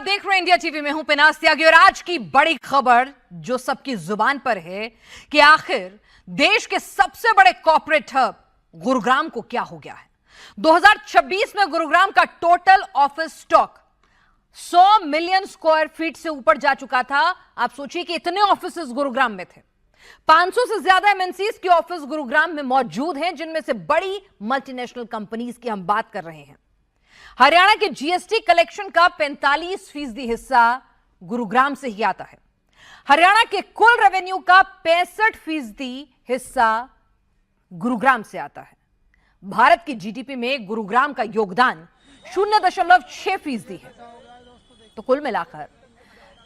आप देख रहे हैं इंडिया टीवी में हूं पिनास त्यागी और आज की बड़ी खबर जो सबकी जुबान पर है कि आखिर देश के सबसे बड़े कॉर्पोरेट हब गुरुग्राम को क्या हो गया है। 2026 में गुरुग्राम का total office stock 100 million square feet से ऊपर जा चुका था। आप सोचिए कि इतने ऑफिसेस गुरुग्राम में थे। 500 से ज्यादा एमएनसीज के ऑफिस गुरुग्राम में मौजूद हैं, जिनमें से बड़ी मल्टीनेशनल कंपनीज की हम बात कर रहे हैं। हरियाणा के जीएसटी कलेक्शन का 45% हिस्सा गुरुग्राम से ही आता है। हरियाणा के कुल रेवेन्यू का 65% हिस्सा गुरुग्राम से आता है। भारत की जीडीपी में गुरुग्राम का योगदान 0.6% है। तो कुल मिलाकर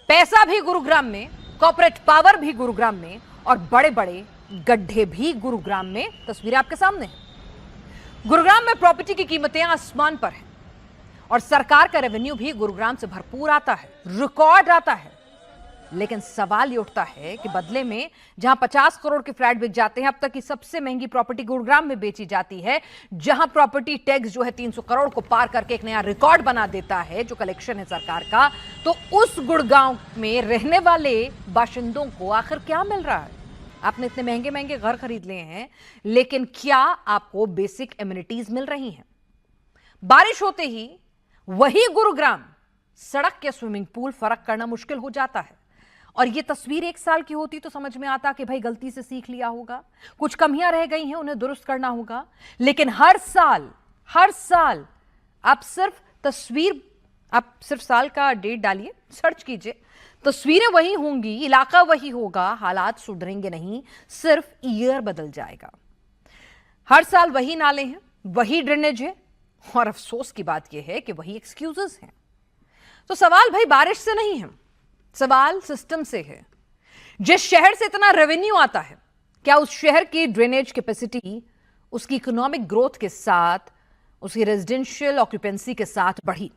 पैसा भी गुरुग्राम में, कॉर्पोरेट पावर भी गुरुग्राम में और बड़े बड़े गड्ढे भी गुरुग्राम में। तस्वीरें आपके सामने हैं। गुरुग्राम में प्रॉपर्टी की कीमतें आसमान पर हैं और सरकार का रेवेन्यू भी गुरुग्राम से भरपूर आता है, रिकॉर्ड आता है। लेकिन सवाल ये उठता है कि बदले में जहां 50 करोड़ के फ्लैट बिक जाते हैं, अब तक की सबसे महंगी प्रॉपर्टी गुरुग्राम में बेची जाती है, जहां प्रॉपर्टी टैक्स जो है 300 करोड़ को पार करके एक नया रिकॉर्ड बना देता है जो कलेक्शन है सरकार का। तो उस गुड़गांव में रहने वाले बाशिंदों को आखिर क्या मिल रहा है? आपने इतने महंगे महंगे घर खरीद लिए हैं, लेकिन क्या आपको बेसिक एमिनिटीज मिल रही हैं? बारिश होते ही वही गुरुग्राम सड़क या स्विमिंग पूल फर्क करना मुश्किल हो जाता है। और यह तस्वीर 1 साल की होती तो समझ में आता कि भाई गलती से सीख लिया होगा, कुछ कमियां रह गई हैं, उन्हें दुरुस्त करना होगा। लेकिन हर साल आप सिर्फ साल का डेट डालिए, सर्च कीजिए, तस्वीरें वही होंगी, इलाका वही होगा, हालात सुधरेंगे नहीं, सिर्फ ईयर बदल जाएगा। हर साल वही नाले हैं, वही ड्रेनेज है और अफसोस की बात यह है कि वही एक्सक्यूजेस हैं। तो सवाल भाई बारिश से नहीं है, सवाल सिस्टम से है। जिस शहर से इतना रेवेन्यू आता है, क्या उस शहर की ड्रेनेज कैपेसिटी उसकी इकोनॉमिक ग्रोथ के साथ, उसकी रेजिडेंशियल ऑक्यूपेंसी के साथ बढ़ी?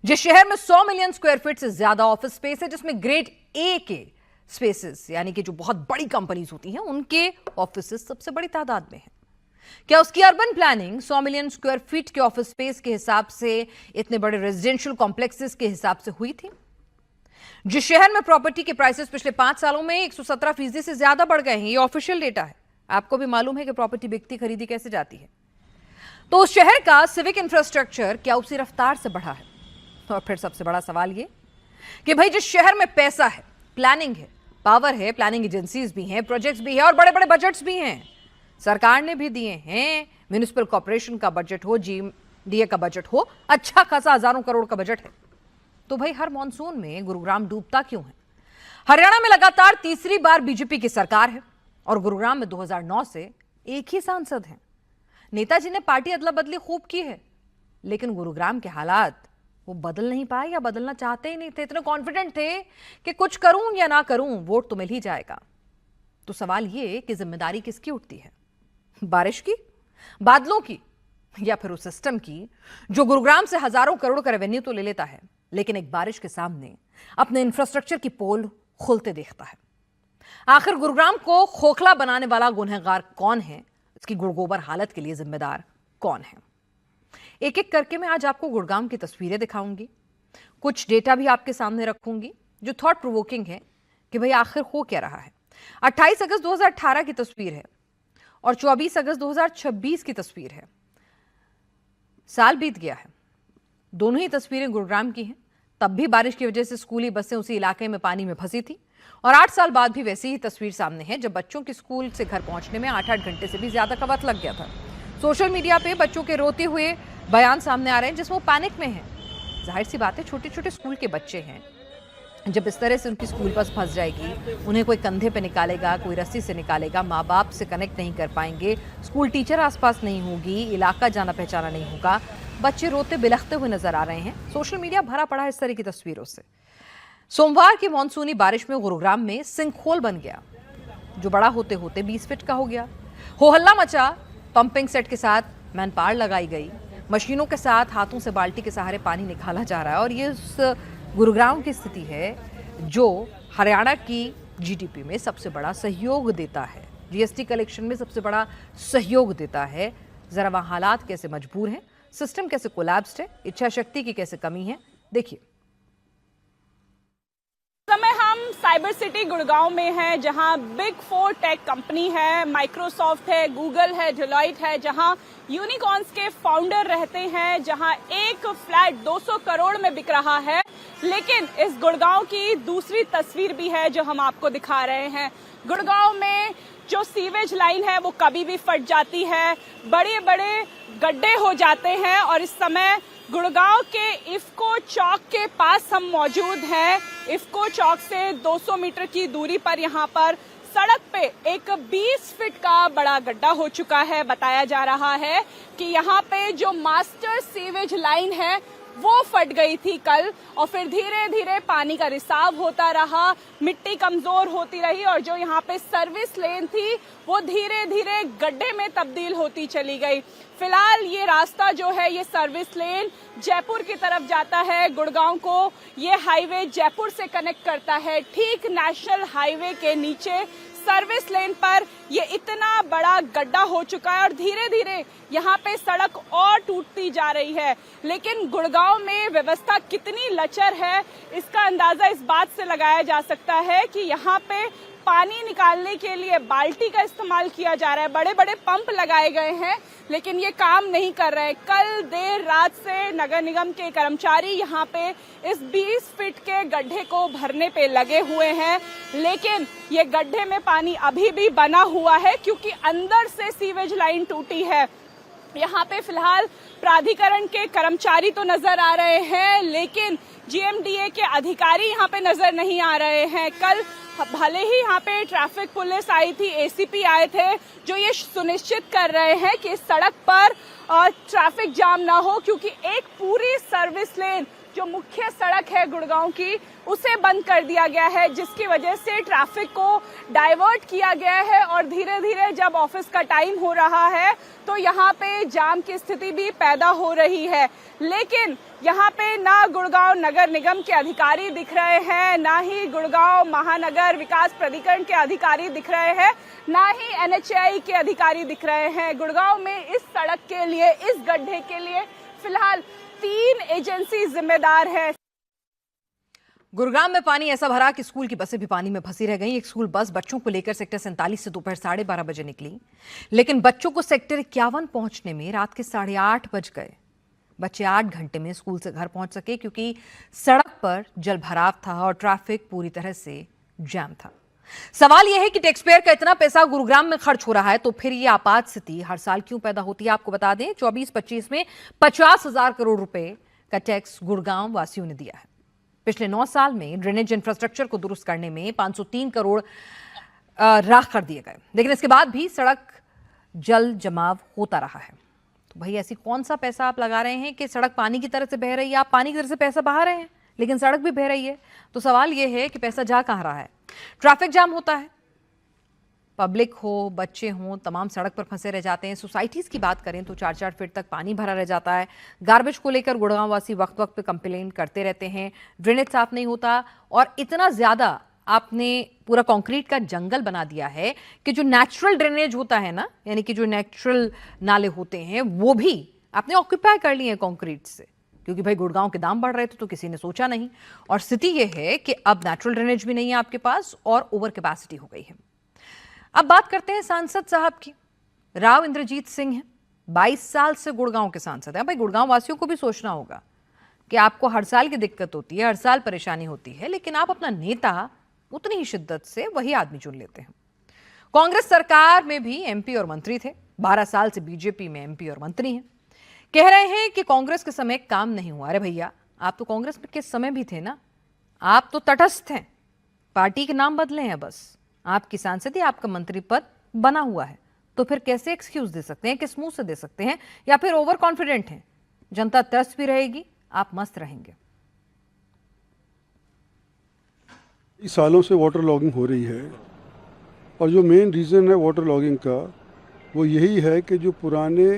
जिस शहर में 100 मिलियन स्क्वायर फीट से ज्यादा ऑफिस स्पेस है, जिसमें ग्रेड ए के स्पेसेस यानी कि जो बहुत बड़ी कंपनीज होती हैं उनके ऑफिसेस सबसे बड़ी तादाद में है, क्या उसकी urban planning 100 million square feet के ऑफिस स्पेस के हिसाब से, इतने बड़े रेजिडेंशियल कॉम्प्लेक्सेस के हिसाब से हुई थी? जिस शहर में प्रॉपर्टी के प्राइसेस पिछले 5 सालों में 117% से ज्यादा बढ़ गए हैं, ये ऑफिशियल डेटा है, आपको भी मालूम है कि प्रॉपर्टी बिकती खरीदी कैसे जाती है, तो उस शहर का सिविक इंफ्रास्ट्रक्चर क्या उसी रफ्तार से बढ़ा है? और फिर सबसे बड़ा सवाल ये कि भाई जिस शहर में पैसा है, प्लानिंग है, पावर है, प्लानिंग एजेंसीज भी हैं, प्रोजेक्ट्स भी हैं और बड़े बड़े बजट्स भी हैं, सरकार ने भी दिए हैं, म्युनिसिपल कॉर्पोरेशन का बजट हो, जीएमडीए का बजट हो, अच्छा खासा हजारों करोड़ का बजट है, तो भाई हर मॉनसून में गुरुग्राम डूबता क्यों है? हरियाणा में लगातार तीसरी बार बीजेपी की सरकार है और गुरुग्राम में 2009 से एक ही सांसद हैं। नेताजी ने पार्टी अदला बदली खूब की है, लेकिन गुरुग्राम के हालात वो बदल नहीं पाए या बदलना चाहते ही नहीं थे। इतने कॉन्फिडेंट थे कि कुछ करूं या ना करूं, वोट तो मिल ही जाएगा। तो सवाल ये कि जिम्मेदारी किसकी उठती है? बारिश की, बादलों की, या फिर उस सिस्टम की जो गुरुग्राम से हजारों करोड़ का रेवेन्यू तो ले लेता है, लेकिन एक बारिश के सामने अपने इंफ्रास्ट्रक्चर की पोल खुलते देखता है। आखिर गुरुग्राम को खोखला बनाने वाला गुनहगार कौन है? इसकी गुड़गोबर हालत के लिए जिम्मेदार कौन है? एक एक करके मैं आज आपको गुड़गांव की तस्वीरें दिखाऊंगी, कुछ डेटा भी आपके सामने रखूंगी जो थॉट प्रोवोकिंग है कि भाई आखिर हो क्या रहा है। 28 अगस्त 2018 की तस्वीर है और 24 अगस्त 2026 की तस्वीर है। साल बीत गया है, दोनों ही तस्वीरें गुरुग्राम की हैं। तब भी बारिश की वजह से स्कूली बसें उसी इलाके में पानी में फंसी थी और 8 साल बाद भी वैसी ही तस्वीर सामने है, जब बच्चों के स्कूल से घर पहुंचने में 8-8 घंटे से भी ज्यादा का वक्त लग गया था। सोशल मीडिया पे बच्चों के रोते हुए बयान सामने आ रहे हैं जिसमें वो पैनिक में हैं। जाहिर सी बात है, छोटे छोटे स्कूल के बच्चे हैं, जब इस तरह से उनकी स्कूल बस फंस जाएगी, उन्हें कोई कंधे पे निकालेगा, कोई रस्सी से निकालेगा, माँ बाप से कनेक्ट नहीं कर पाएंगे, स्कूल टीचर आसपास नहीं होगी, इलाका जाना पहचाना नहीं होगा, बच्चे रोते बिलखते हुए नजर आ रहे हैं। सोशल मीडिया भरा पड़ा है इस तरह की तस्वीरों से। सोमवार की मानसूनी बारिश में गुरुग्राम में सिंकहोल बन गया, जो बड़ा होते होते 20 फीट का हो गया। हो हल्ला मचा, पंपिंग सेट के साथ मैनपावर लगाई गई, मशीनों के साथ हाथों से बाल्टी के सहारे पानी निकाला जा रहा है। और ये उस गुरुग्राम की स्थिति है जो हरियाणा की जीडीपी में सबसे बड़ा सहयोग देता है, जीएसटी कलेक्शन में सबसे बड़ा सहयोग देता है। जरा वहाँ हालात कैसे मजबूर हैं, सिस्टम कैसे कोलैप्स्ड है, इच्छा शक्ति की कैसे कमी है, देखिए। समय हम साइबर सिटी गुड़गांव में हैं, जहां बिग 4 टेक कंपनी है, माइक्रोसॉफ्ट है, गूगल है, डेलॉइट है, जहां यूनिकॉर्न्स के फाउंडर रहते हैं, जहां एक फ्लैट 200 करोड़ में बिक रहा है। लेकिन इस गुड़गांव की दूसरी तस्वीर भी है जो हम आपको दिखा रहे हैं। गुड़गांव में जो सीवेज लाइन है वो कभी भी फट जाती है, बड़े बड़े गड्ढे हो जाते हैं। और इस समय गुड़गांव के इफ्को चौक के पास हम मौजूद हैं। इफ्को चौक से 200 मीटर की दूरी पर यहाँ पर सड़क पे एक 20 फीट का बड़ा गड्ढा हो चुका है। बताया जा रहा है कि यहाँ पे जो मास्टर सीवेज लाइन है वो फट गई थी कल, और फिर धीरे धीरे पानी का रिसाव होता रहा, मिट्टी कमजोर होती रही, और जो यहाँ पे सर्विस लेन थी वो धीरे धीरे गड्ढे में तब्दील होती चली गई। फिलहाल ये रास्ता जो है, ये सर्विस लेन जयपुर की तरफ जाता है। गुड़गांव को ये हाईवे जयपुर से कनेक्ट करता है। ठीक नेशनल हाईवे के नीचे सर्विस लेन पर ये इतना बड़ा गड्ढा हो चुका है, और धीरे धीरे यहाँ पे सड़क और टूटती जा रही है। लेकिन गुड़गांव में व्यवस्था कितनी लचर है, इसका अंदाजा इस बात से लगाया जा सकता है कि यहाँ पे पानी निकालने के लिए बाल्टी का इस्तेमाल किया जा रहा है। बड़े बड़े पंप लगाए गए हैं, लेकिन ये काम नहीं कर रहे। कल देर रात से नगर निगम के कर्मचारी यहाँ पे इस 20 फीट के गड्ढे को भरने पे लगे हुए हैं, लेकिन ये गड्ढे में पानी अभी भी बना हुआ है क्योंकि अंदर से सीवेज लाइन टूटी है। यहाँ पे फिलहाल प्राधिकरण के कर्मचारी तो नजर आ रहे हैं, लेकिन जीएमडीए के अधिकारी यहाँ पे नजर नहीं आ रहे हैं। कल भले ही यहाँ पे ट्रैफिक पुलिस आई थी, एसीपी आए थे, जो ये सुनिश्चित कर रहे हैं कि सड़क पर ट्रैफिक जाम ना हो, क्योंकि एक पूरी सर्विस लेन जो मुख्य सड़क है गुड़गांव की, उसे बंद कर दिया गया है, जिसकी वजह से ट्रैफिक को डाइवर्ट किया गया है। और धीरे धीरे जब ऑफिस का टाइम हो रहा है तो यहाँ पे जाम की स्थिति भी पैदा हो रही है। लेकिन यहाँ पे ना गुड़गांव नगर निगम के अधिकारी दिख रहे हैं, ना ही गुड़गांव महानगर विकास प्राधिकरण के अधिकारी दिख रहे हैं, ना ही एनएचएआई के अधिकारी दिख रहे हैं। गुड़गांव में इस सड़क के लिए, इस गड्ढे के लिए फिलहाल 3 एजेंसी जिम्मेदार है। गुरुग्राम में पानी ऐसा भरा कि स्कूल की बसें भी पानी में फंसी रह गईं। एक स्कूल बस बच्चों को लेकर सेक्टर 47 से दोपहर 12:30 बजे निकली, लेकिन बच्चों को सेक्टर 51 पहुंचने में रात के 8:30 बज गए। बच्चे 8 घंटे में स्कूल से घर पहुंच सके क्योंकि सड़क पर जल भराव था और ट्रैफिक पूरी तरह से जैम था। सवाल यह है कि टैक्स पेयर का इतना पैसा गुरुग्राम में खर्च हो रहा है, तो फिर यह आपात स्थिति हर साल क्यों पैदा होती है? आपको बता दें, 24-25 में 50,000 करोड़ रुपए का टैक्स गुरुग्राम वासियों ने दिया है। पिछले 9 साल में ड्रेनेज इंफ्रास्ट्रक्चर को दुरुस्त करने में 503 करोड़ राख कर दिए गए, लेकिन इसके बाद भी सड़क जल जमाव होता रहा है। तो भाई ऐसी कौन सा पैसा आप लगा रहे हैं कि सड़क पानी की तरह से बह रही है? आप पानी की तरह से पैसा बहा रहे हैं, लेकिन सड़क भी बह रही है। तो सवाल यह है कि पैसा जा कहां रहा है? ट्रैफिक जाम होता है, पब्लिक हो, बच्चे हों, तमाम सड़क पर फंसे रह जाते हैं। सोसाइटीज की बात करें तो 4-4 फीट तक पानी भरा रह जाता है। गार्बेज को लेकर गुड़गांव वासी वक्त वक्त पे कंप्लेन करते रहते हैं, ड्रेनेज साफ नहीं होता, और इतना ज्यादा आपने पूरा कंक्रीट का जंगल बना दिया है कि जो नेचुरल ड्रेनेज होता है ना, यानी कि जो नेचुरल नाले होते हैं, वो भी आपने ऑक्यूपाई कर लिए हैं कंक्रीट से, क्योंकि भाई गुड़गांव के दाम बढ़ रहे थे तो किसी ने सोचा नहीं। और स्थिति यह है कि अब नेचुरल ड्रेनेज भी नहीं है आपके पास और ओवर कैपेसिटी हो गई है। अब बात करते हैं सांसद साहब की। राव इंद्रजीत सिंह हैं, 22 साल से गुड़गांव के सांसद हैं। भाई गुड़गांव वासियों को भी सोचना होगा कि आपको हर साल की दिक्कत होती है, हर साल परेशानी होती है, लेकिन आप अपना नेता उतनी ही शिद्दत से वही आदमी चुन लेते हैं। कांग्रेस सरकार में भी एमपी और मंत्री थे, 12 साल से बीजेपी में एमपी और मंत्री हैं। कह रहे हैं कि कांग्रेस के समय काम नहीं हुआ। अरे भैया, आप तो कांग्रेस में किस समय भी थे ना, आप तो तटस्थ हैं, पार्टी के नाम बदले हैं बस। आपकी सांसद ही आपका मंत्री पद बना हुआ है, तो फिर कैसे एक्सक्यूज दे सकते हैं, किस मुंह से दे सकते हैं? या फिर ओवर कॉन्फिडेंट हैं? जनता त्रस्त भी रहेगी, आप मस्त रहेंगे। इस सालों से वाटर लॉगिंग हो रही है, और जो मेन रीज़न है वाटर लॉगिंग का वो यही है कि जो पुराने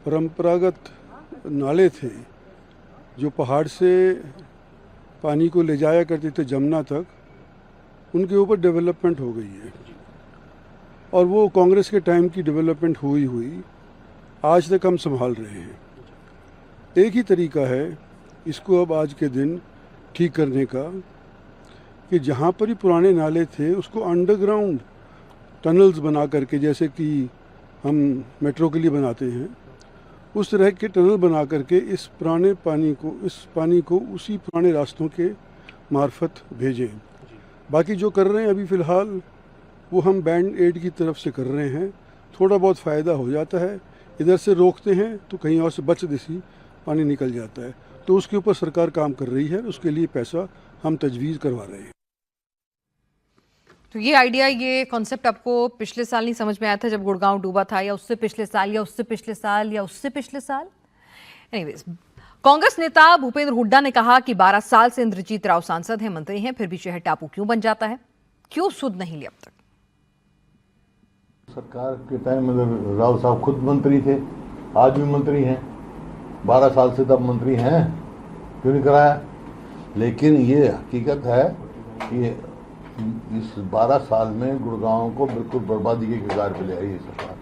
परंपरागत नाले थे जो पहाड़ से पानी को ले जाया करते थे जमुना तक, उनके ऊपर डेवलपमेंट हो गई है, और वो कांग्रेस के टाइम की डेवलपमेंट हुई आज तक हम संभाल रहे हैं। एक ही तरीका है इसको अब आज के दिन ठीक करने का, कि जहाँ पर ही पुराने नाले थे उसको अंडरग्राउंड टनल्स बना करके, जैसे कि हम मेट्रो के लिए बनाते हैं, उस तरह के टनल बना करके इस पानी को उसी पुराने रास्तों के मार्फत भेजें। बाकी जो कर रहे हैं अभी फ़िलहाल वो हम बैंड एड की तरफ से कर रहे हैं। थोड़ा बहुत फ़ायदा हो जाता है, इधर से रोकते हैं तो कहीं और से बच दिसी पानी निकल जाता है, तो उसके ऊपर सरकार काम कर रही है, उसके लिए पैसा हम तजवीज़ करवा रहे हैं। तो ये आइडिया, ये कॉन्सेप्ट आपको पिछले साल नहीं समझ में आया था जब गुड़गांव डूबा था, या उससे पिछले साल, या उससे पिछले साल, या उससे पिछले साल? एनीवेज, कांग्रेस नेता भूपेंद्र हुड्डा ने कहा कि 12 साल से इंद्रजीत राव सांसद हैं, मंत्री हैं, फिर भी शहर टापू क्यों बन जाता है? क्यों सुध नहीं ली अब तक? सरकार के टाइम में राव साहब खुद मंत्री थे, आज भी मंत्री हैं, 12 साल से तब मंत्री हैं, क्यों नहीं कराया? लेकिन ये हकीकत है कि इस 12 साल में गुड़गांव को बिल्कुल बर्बादी के कगार पे ले आई है सरकार।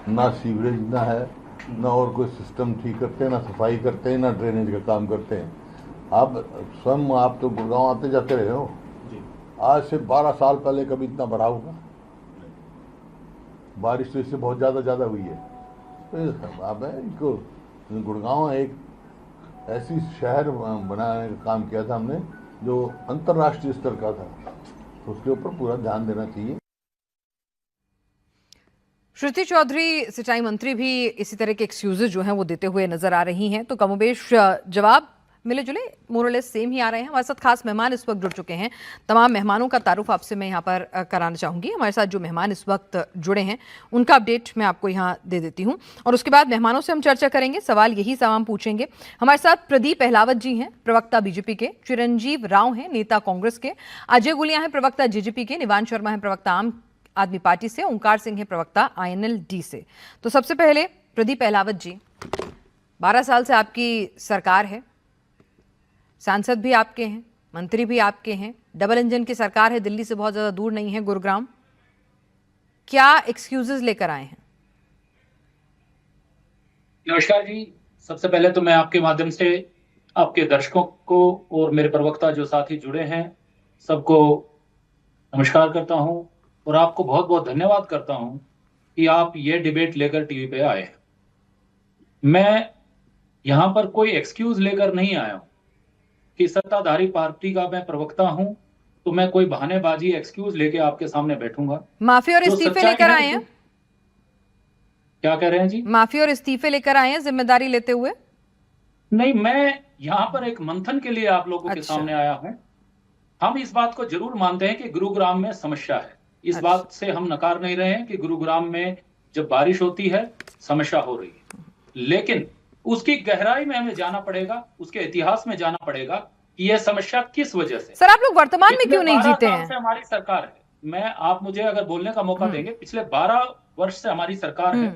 ना सीवरेज ना है, ना और कोई सिस्टम ठीक करते हैं, ना सफाई करते हैं, ना ड्रेनेज का काम करते हैं। आप स्वयं आप तो गुड़गांव आते जाते रहे हो, आज से 12 साल पहले कभी इतना बढ़ा होगा? बारिश तो इससे बहुत ज़्यादा हुई है। तो आप है इनको, गुड़गांव एक ऐसी शहर बनाने का काम किया था हमने जो अंतर्राष्ट्रीय स्तर का था, उसके ऊपर पूरा ध्यान देना चाहिए। श्रुति चौधरी सिंचाई मंत्री भी इसी तरह के एक्सक्यूजेज जो हैं वो देते हुए नजर आ रही हैं, तो कमोबेश जवाब मिले जुले मोरलेस सेम ही आ रहे हैं। हमारे साथ खास मेहमान इस वक्त जुड़ चुके हैं। तमाम मेहमानों का तारुफ आपसे मैं यहाँ पर कराना चाहूँगी। हमारे साथ जो मेहमान इस वक्त जुड़े हैं उनका अपडेट मैं आपको यहाँ दे देती हूँ, और उसके बाद मेहमानों से हम चर्चा करेंगे, सवाल यही तमाम पूछेंगे। हमारे साथ प्रदीप अहलावत जी हैं, प्रवक्ता बीजेपी के, चिरंजीव राव हैं, नेता कांग्रेस के, अजय गुलिया हैं, प्रवक्ता जेजेपी के, निवान शर्मा हैं, प्रवक्ता आम आदमी पार्टी से, ओंकार सिंह है, प्रवक्ता INLD से। तो सबसे पहले प्रदीप अहलावत जी, 12 साल से आपकी सरकार है, सांसद भी आपके हैं, मंत्री भी आपके हैं, डबल इंजन की सरकार है, दिल्ली से बहुत ज्यादा दूर नहीं है गुरुग्राम, क्या एक्सक्यूजेस लेकर आए हैं? नमस्कार जी, सबसे पहले तो मैं आपके माध्यम से आपके दर्शकों को और मेरे प्रवक्ता जो साथी जुड़े हैं सबको नमस्कार करता हूं, और आपको बहुत बहुत धन्यवाद करता हूं कि आप ये डिबेट लेकर टीवी पे आए हैं। मैं यहां पर कोई एक्सक्यूज लेकर नहीं आया हूं कि सत्ताधारी पार्टी का मैं प्रवक्ता हूं तो मैं कोई बहानेबाजी एक्सक्यूज लेके आपके सामने बैठूंगा। माफी और इस्तीफे लेकर आए हैं? क्या कह रहे हैं जी? माफी और इस्तीफे लेकर आए हैं जिम्मेदारी लेते हुए? नहीं, मैं यहां पर एक मंथन के लिए आप लोगों के सामने आया हूं। हम इस बात को जरूर मानते हैं कि गुरुग्राम में समस्या है, इस बात से हम नकार नहीं रहे हैं कि गुरुग्राम में जब बारिश होती है समस्या हो रही है, लेकिन उसकी गहराई में हमें जाना पड़ेगा, उसके इतिहास में जाना पड़ेगा कि यह समस्या किस वजह से। सर, आप लोग वर्तमान में क्यों नहीं जीते हैं? से हमारी सरकार है, आप मुझे अगर बोलने का मौका देंगे, पिछले 12 वर्ष से हमारी सरकार है,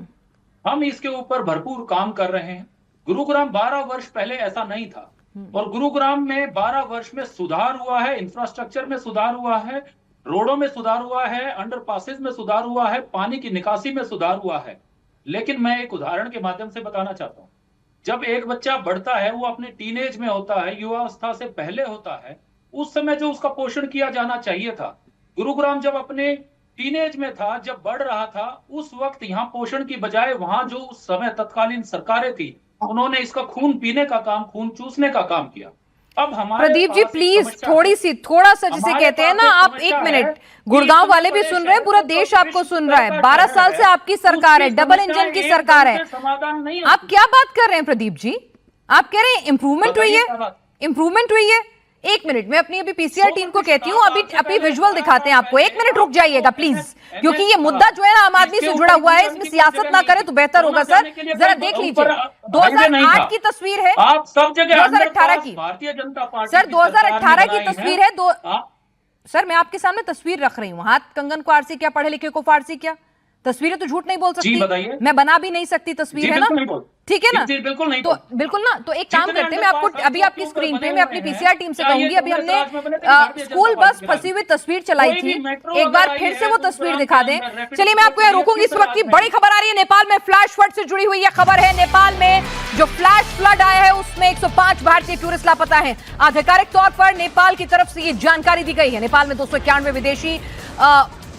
हम इसके ऊपर भरपूर काम कर रहे हैं। गुरुग्राम 12 वर्ष पहले ऐसा नहीं था, और गुरुग्राम में 12 वर्ष में सुधार हुआ है, इंफ्रास्ट्रक्चर में सुधार हुआ है, रोडों में सुधार हुआ है, अंडरपासेज में सुधार हुआ है, पानी की निकासी में सुधार हुआ है। लेकिन मैं एक उदाहरण के माध्यम से बताना चाहता हूं, जब एक बच्चा बढ़ता है, वो अपने टीनेज में होता है, युवावस्था से पहले होता है, उस समय जो उसका पोषण किया जाना चाहिए था, गुरुग्राम जब अपने टीनेज में था, जब बढ़ रहा था, उस वक्त यहाँ पोषण की बजाय वहां जो उस समय तत्कालीन सरकारें थी, उन्होंने इसका खून पीने का काम, खून चूसने का काम किया। अब हमारे प्रदीप जी प्लीज थोड़ा सा जिसे कहते हैं ना, आप 1 मिनट, गुड़गांव वाले भी सुन रहे हैं, पूरा देश आपको सुन रहा है। 12 साल से आपकी सरकार है, डबल इंजन की सरकार है, आप क्या बात कर रहे हैं प्रदीप जी? आप कह रहे हैं इंप्रूवमेंट हुई है, इंप्रूवमेंट हुई है। 1 मिनट, मैं अपनी अभी PCR टीम को कहती हूँ, अभी विजुअल दिखाते हैं आपको। 1 मिनट रुक जाइएगा प्लीज, क्योंकि ये मुद्दा जो है ना आम आदमी से जुड़ा हुआ है, इसमें सियासत ना करें तो बेहतर होगा। सर जरा देख लीजिए, 2008 की तस्वीर है, 2018 की, भारतीय जनता पार्टी, सर 2018 की तस्वीर है। सर मैं आपके सामने तस्वीर रख रही हूँ, हाथ कंगन को आरसी क्या, पढ़े लिखे को फारसी क्या, तस्वीरें तो झूठ नहीं बोल सकती, जी बताइए। मैं बना भी नहीं सकती तस्वीर, है ना, ठीक है ना? जी बिल्कुल नहीं, तो बिल्कुल ना, तो एक काम करते हैं, मैं आपको अभी आपकी स्क्रीन पे मैं अपनी पीसीआर टीम से कहूंगी, अभी हमने स्कूल बस फंसी हुई तस्वीर चलाई थी, एक बार फिर से वो तस्वीर दिखा दें। चलिए मैं आपको यहाँ रोकूंगी। इस वक्त की बड़ी खबर आ रही है नेपाल में, फ्लैश फ्लड से जुड़ी हुई यह खबर है। नेपाल में जो फ्लैश फ्लड आया है उसमें 105 भारतीय टूरिस्ट लापता है। आधिकारिक तौर पर नेपाल की तरफ से ये जानकारी दी गई है। नेपाल में 291 विदेशी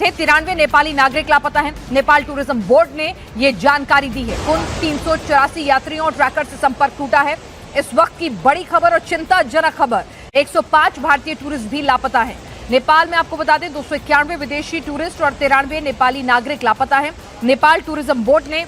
थे, 93 नेपाली नागरिक लापता हैं। नेपाल टूरिज्म बोर्ड ने यह जानकारी दी है। उन 384 यात्रियों और ट्रैकर से संपर्क टूटा है। इस वक्त की बड़ी खबर और चिंताजनक खबर, 105 भारतीय टूरिस्ट भी लापता हैं। नेपाल में आपको बता दें 291 विदेशी टूरिस्ट और 93 नेपाली नागरिक लापता हैं। नेपाल टूरिज्म बोर्ड ने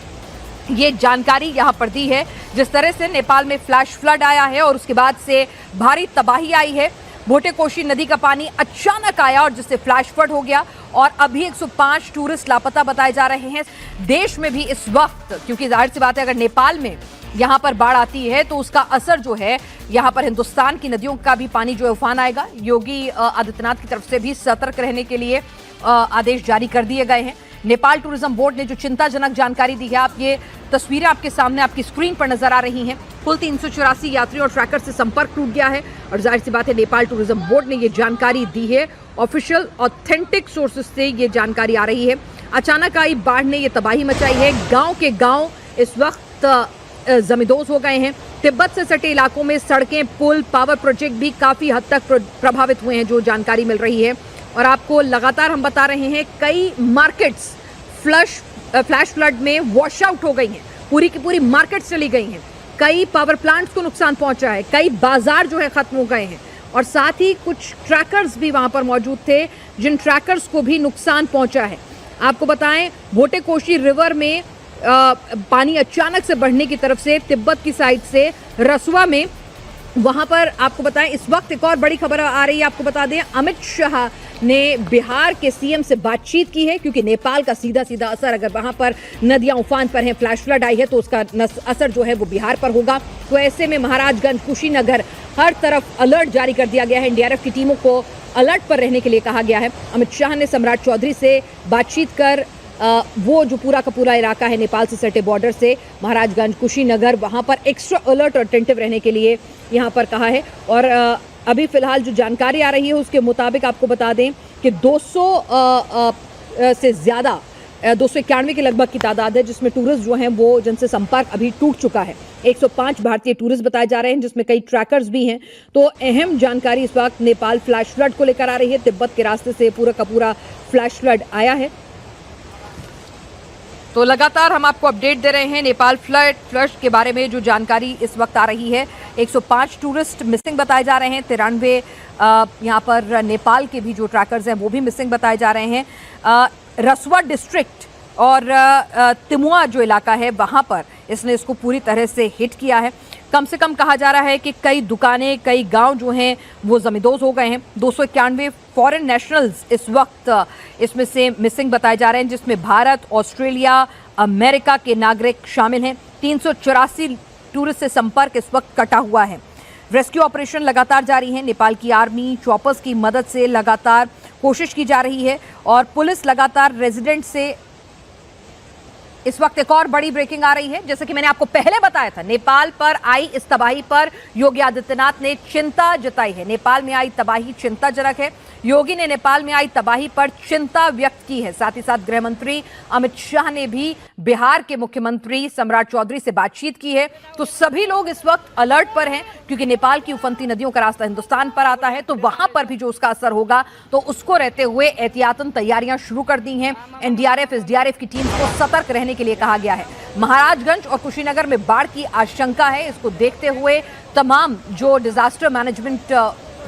ये जानकारी यहां पर दी है। जिस तरह से नेपाल में फ्लैश फ्लड आया है और उसके बाद से भारी तबाही आई है, भोटेकोशी नदी का पानी अचानक आया और जिससे फ्लैश फ्लड हो गया और अभी 105 टूरिस्ट लापता बताए जा रहे हैं। देश में भी इस वक्त, क्योंकि जाहिर सी बात है अगर नेपाल में यहां पर बाढ़ आती है तो उसका असर जो है यहां पर हिंदुस्तान की नदियों का भी पानी जो है उफान आएगा। योगी आदित्यनाथ की तरफ से भी सतर्क रहने के लिए आदेश जारी कर दिए गए हैं। नेपाल टूरिज्म बोर्ड ने जो चिंताजनक जानकारी दी है, आप ये तस्वीरें आपके सामने आपकी स्क्रीन पर नजर आ रही हैं। कुल 384 यात्रियों और ट्रैकर से संपर्क टूट गया है और जाहिर सी बात है नेपाल टूरिज्म बोर्ड ने ये जानकारी दी है। ऑफिशियल ऑथेंटिक सोर्सेज से ये जानकारी आ रही है। अचानक आई बाढ़ ने ये तबाही मचाई है। गांव के गांव इस वक्त जमींदोज हो गए हैं। तिब्बत से सटे इलाकों में सड़कें, पुल, पावर प्रोजेक्ट भी काफी हद तक प्रभावित हुए हैं, जो जानकारी मिल रही है। और आपको लगातार हम बता रहे हैं कई मार्केट्स फ्लैश फ्लड में वॉश आउट हो गई हैं, पूरी की पूरी मार्केट्स चली गई हैं। कई पावर प्लांट्स को नुकसान पहुंचा है, कई बाजार जो है खत्म हो गए हैं और साथ ही कुछ ट्रैकर्स भी वहां पर मौजूद थे जिन ट्रैकर्स को भी नुकसान पहुंचा है। आपको बताएं भोटेकोशी रिवर में पानी अचानक से बढ़ने की तरफ से तिब्बत की साइड से रसुआ में, वहां पर आपको बताएं इस वक्त एक और बड़ी खबर आ रही है। आपको बता दें अमित शाह ने बिहार के सीएम से बातचीत की है, क्योंकि नेपाल का सीधा सीधा असर अगर वहां पर नदियां उफान पर हैं, फ्लैश फ्लड आई है तो उसका असर जो है वो बिहार पर होगा। तो ऐसे में महाराजगंज, कुशीनगर, हर तरफ अलर्ट जारी कर दिया गया है। एनडीआरएफ की टीमों को अलर्ट पर रहने के लिए कहा गया है। अमित शाह ने सम्राट चौधरी से बातचीत कर वो जो पूरा का पूरा इलाका है नेपाल से सटे बॉर्डर से, महाराजगंज, कुशीनगर, वहां पर एक्स्ट्रा अलर्ट और अटेंटिव रहने के लिए यहां पर कहा है। और अभी फिलहाल जो जानकारी आ रही है उसके मुताबिक आपको बता दें कि 200 से ज़्यादा 291 के लगभग की तादाद है जिसमें टूरिस्ट जो हैं वो जिनसे संपर्क अभी टूट चुका है। 105 भारतीय टूरिस्ट बताए जा रहे हैं जिसमें कई ट्रैकर्स भी हैं। तो अहम जानकारी इस वक्त नेपाल फ्लैश फ्लड को लेकर आ रही है। तिब्बत के रास्ते से पूरा का पूरा फ्लैश फ्लड आया है। तो लगातार हम आपको अपडेट दे रहे हैं नेपाल फ्लड के बारे में जो जानकारी इस वक्त आ रही है। 105 टूरिस्ट मिसिंग बताए जा रहे हैं। 93 यहाँ पर नेपाल के भी जो ट्रैकर्स हैं वो भी मिसिंग बताए जा रहे हैं। रसुआ डिस्ट्रिक्ट और तिमुआ जो इलाका है वहाँ पर इसने इसको पूरी तरह से हिट किया है। कम से कम कहा जा रहा है कि कई दुकानें, कई गांव जो हैं वो जमींदोज हो गए हैं। 291 फॉरेन नेशनल्स इस वक्त इसमें से मिसिंग बताए जा रहे हैं, जिसमें भारत, ऑस्ट्रेलिया, अमेरिका के नागरिक शामिल हैं। 384 टूरिस्ट से संपर्क इस वक्त कटा हुआ है। रेस्क्यू ऑपरेशन लगातार जारी है। नेपाल की आर्मी चॉपर्स की मदद से लगातार कोशिश की जा रही है और पुलिस लगातार रेजिडेंट से। इस वक्त एक और बड़ी ब्रेकिंग आ रही है। जैसे कि मैंने आपको पहले बताया था, नेपाल पर आई इस तबाही पर योगी आदित्यनाथ ने चिंता जताई है। नेपाल में आई तबाही चिंताजनक है। योगी ने नेपाल में आई तबाही पर चिंता व्यक्त की है। साथ ही साथ गृह मंत्री अमित शाह ने भी बिहार के मुख्यमंत्री सम्राट चौधरी से बातचीत की है। तो सभी लोग इस वक्त अलर्ट पर हैं, क्योंकि नेपाल की उफनती नदियों का रास्ता हिंदुस्तान पर आता है, तो वहां पर भी जो उसका असर होगा तो उसको रहते हुए एहतियातन तैयारियां शुरू कर दी हैं। एनडीआरएफ, एसडीआरएफ की टीम को सतर्क रहने के लिए कहा गया है। महाराजगंज और कुशीनगर में बाढ़ की आशंका है। इसको देखते हुए तमाम जो डिजास्टर मैनेजमेंट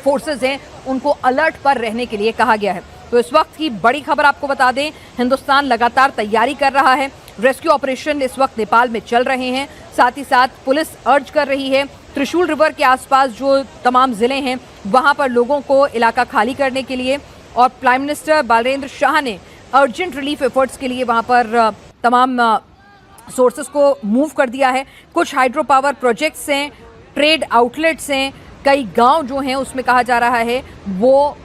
फोर्सेज हैं उनको अलर्ट पर रहने के लिए कहा गया है। तो इस वक्त की बड़ी खबर आपको बता दें, हिंदुस्तान लगातार तैयारी कर रहा है। रेस्क्यू ऑपरेशन इस वक्त नेपाल में चल रहे हैं। साथ ही साथ पुलिस अर्ज कर रही है त्रिशूल रिवर के आसपास जो तमाम जिले हैं वहां पर लोगों को इलाका खाली करने के लिए, और प्राइम मिनिस्टर बालेंद्र शाह ने अर्जेंट रिलीफ एफर्ट्स के लिए वहां पर तमाम सोर्सेस को मूव कर दिया है। कुछ हाइड्रो पावर प्रोजेक्ट्स हैं, ट्रेड आउटलेट्स हैं, कई गांव जो हैं उसमें कहा जा रहा है वो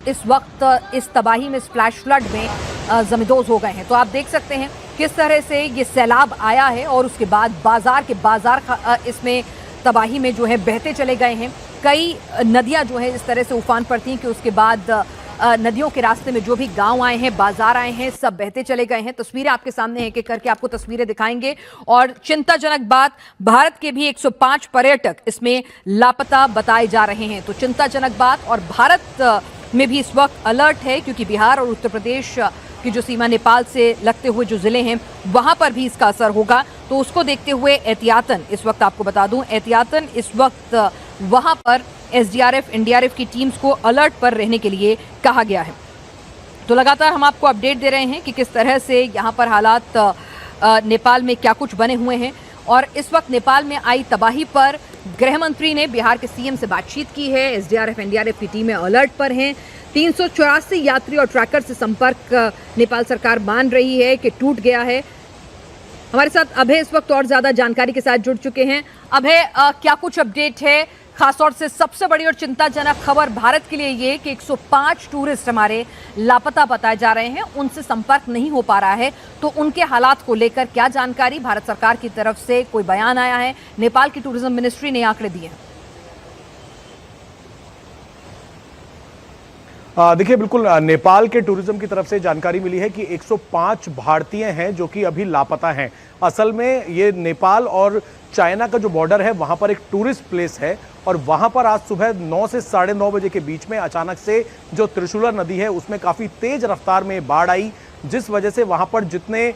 इस वक्त इस तबाही में, स्प्लैश फ्लड में जमींदोज हो गए हैं। तो आप देख सकते हैं किस तरह से ये सैलाब आया है और उसके बाद बाजार के बाजार इसमें तबाही में जो है बहते चले गए हैं। कई नदियां जो है इस तरह से उफान पर थी कि उसके बाद नदियों के रास्ते में जो भी गांव आए हैं, बाजार आए हैं, सब बहते चले गए हैं। तस्वीरें आपके सामने एक एक करके आपको तस्वीरें दिखाएंगे। और चिंताजनक बात, भारत के भी 105 पर्यटक इसमें लापता बताए जा रहे हैं। तो चिंताजनक बात, और भारत में भी इस वक्त अलर्ट है क्योंकि बिहार और उत्तर प्रदेश की जो सीमा नेपाल से लगते हुए जो जिले हैं वहां पर भी इसका असर होगा। तो उसको देखते हुए एहतियातन इस वक्त आपको बता दूं, एहतियातन इस वक्त वहां पर एसडीआरएफ, एनडीआरएफ की टीम्स को अलर्ट पर रहने के लिए कहा गया है। तो लगातार हम आपको अपडेट दे रहे हैं कि किस तरह से यहाँ पर हालात नेपाल में क्या कुछ बने हुए हैं। और इस वक्त नेपाल में आई तबाही पर गृह मंत्री ने बिहार के सीएम से बातचीत की है। एसडीआरएफ, एनडीआरएफ की टीमें अलर्ट पर हैं। 384 यात्री और ट्रैकर से संपर्क नेपाल सरकार मान रही है कि टूट गया है। हमारे साथ अभय इस वक्त और ज्यादा जानकारी के साथ जुड़ चुके हैं। अभय, क्या कुछ अपडेट है? खासतौर से सबसे बड़ी और चिंताजनक खबर भारत के लिए ये कि 105 टूरिस्ट हमारे लापता बताए जा रहे हैं, उनसे संपर्क नहीं हो पा रहा है। तो उनके हालात को लेकर क्या जानकारी? भारत सरकार की तरफ से कोई बयान आया है? नेपाल की टूरिज्म मिनिस्ट्री ने आंकड़े दिए हैं। देखिए, बिल्कुल नेपाल के टूरिज्म की तरफ से जानकारी मिली है कि 105 भारतीय हैं जो कि अभी लापता हैं। असल में ये नेपाल और चाइना का जो बॉर्डर है वहां पर एक टूरिस्ट प्लेस है और वहां पर आज सुबह 9 से 9:30 बजे के बीच में अचानक से जो त्रिशूला नदी है उसमें काफी तेज रफ्तार में बाढ़ आई, जिस वजह से वहां पर जितने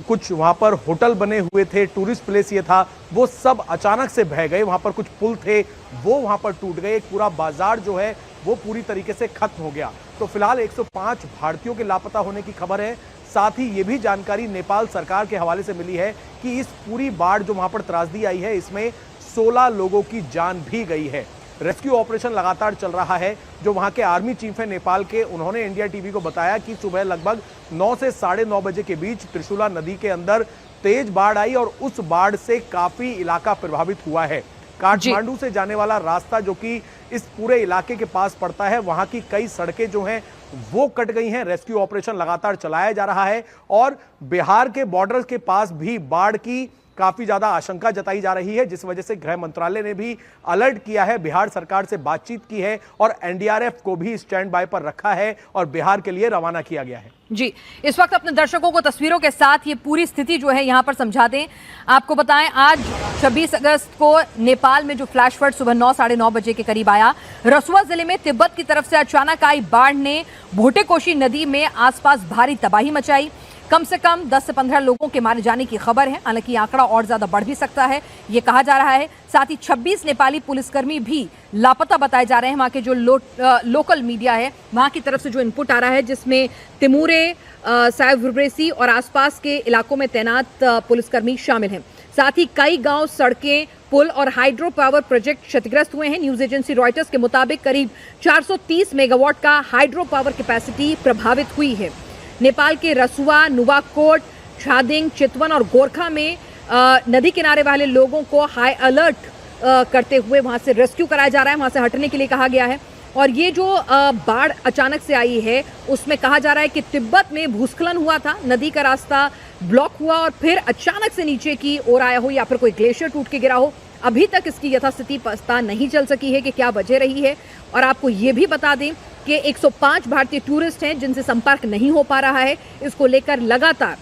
कुछ वहां पर होटल बने हुए थे, टूरिस्ट प्लेस ये था, वो सब अचानक से बह गए। वहां पर कुछ पुल थे वो वहां पर टूट गए। एक पूरा बाजार जो है वो पूरी तरीके से खत्म हो गया। तो फिलहाल 105 भारतीयों के लापता होने की खबर है। साथ ही ये भी जानकारी नेपाल सरकार के हवाले से मिली है कि इस पूरी बाढ़ जो वहां पर त्रासदी आई है इसमें 16 लोगों की जान भी गई है। रेस्क्यू ऑपरेशन लगातार चल रहा है। जो वहां के आर्मी चीफ है नेपाल के, उन्होंने इंडिया टीवी को बताया कि सुबह लगभग 9 से 9:30 बजे के बीच त्रिशूला नदी के अंदर तेज बाढ़ आई और उस बाढ़ से काफी इलाका प्रभावित हुआ है। काठमांडू से जाने वाला रास्ता जो कि इस पूरे इलाके के पास पड़ता है, वहां की कई सड़कें जो हैं वो कट गई हैं। रेस्क्यू ऑपरेशन लगातार चलाया जा रहा है और बिहार के बॉर्डर के पास भी बाढ़ की काफी ज्यादा आशंका जताई जा रही है, जिस वजह से गृह मंत्रालय ने भी अलर्ट किया है, बिहार सरकार से बातचीत की है और एनडीआरएफ को भी स्टैंड बाय पर रखा है और बिहार के लिए रवाना किया गया है। जी, इस वक्त अपने दर्शकों को तस्वीरों के साथ ये पूरी स्थिति जो है यहाँ पर समझा दें। आपको बताएं, आज 26 अगस्त को नेपाल में जो फ्लैश फ्लड सुबह 9, 9:30 बजे के करीब आया, रसुआ जिले में तिब्बत की तरफ से अचानक आई बाढ़ ने भोटेकोशी नदी में आसपास भारी तबाही मचाई। कम से कम 10 से 15 लोगों के मारे जाने की खबर है। हालांकि आंकड़ा और ज्यादा बढ़ भी सकता है, ये कहा जा रहा है। साथ ही 26 नेपाली पुलिसकर्मी भी लापता बताए जा रहे हैं। वहां के जो लोकल मीडिया है वहां की तरफ से जो इनपुट आ रहा है, जिसमें तिमूरे, सायवब्रेसी और आसपास के इलाकों में तैनात पुलिसकर्मी शामिल हैं। साथ ही कई गांव, सड़कें, पुल और हाइड्रो पावर प्रोजेक्ट क्षतिग्रस्त हुए हैं। न्यूज एजेंसी रॉयटर्स के मुताबिक करीब 430 मेगावाट का हाइड्रो पावर कैपेसिटी प्रभावित हुई है। नेपाल के रसुआ, नुवाकोट, छादिंग, चितवन और गोरखा में नदी किनारे वाले लोगों को हाई अलर्ट करते हुए वहां से रेस्क्यू कराया जा रहा है, वहां से हटने के लिए कहा गया है। और ये जो बाढ़ अचानक से आई है उसमें कहा जा रहा है कि तिब्बत में भूस्खलन हुआ था, नदी का रास्ता ब्लॉक हुआ और फिर अचानक से नीचे की ओर आया हो या फिर कोई ग्लेशियर टूट के गिरा हो। अभी तक इसकी यथास्थिति पता नहीं चल सकी है कि क्या वजह रही है। और आपको ये भी बता दें कि 105 भारतीय टूरिस्ट हैं जिनसे संपर्क नहीं हो पा रहा है। इसको लेकर लगातार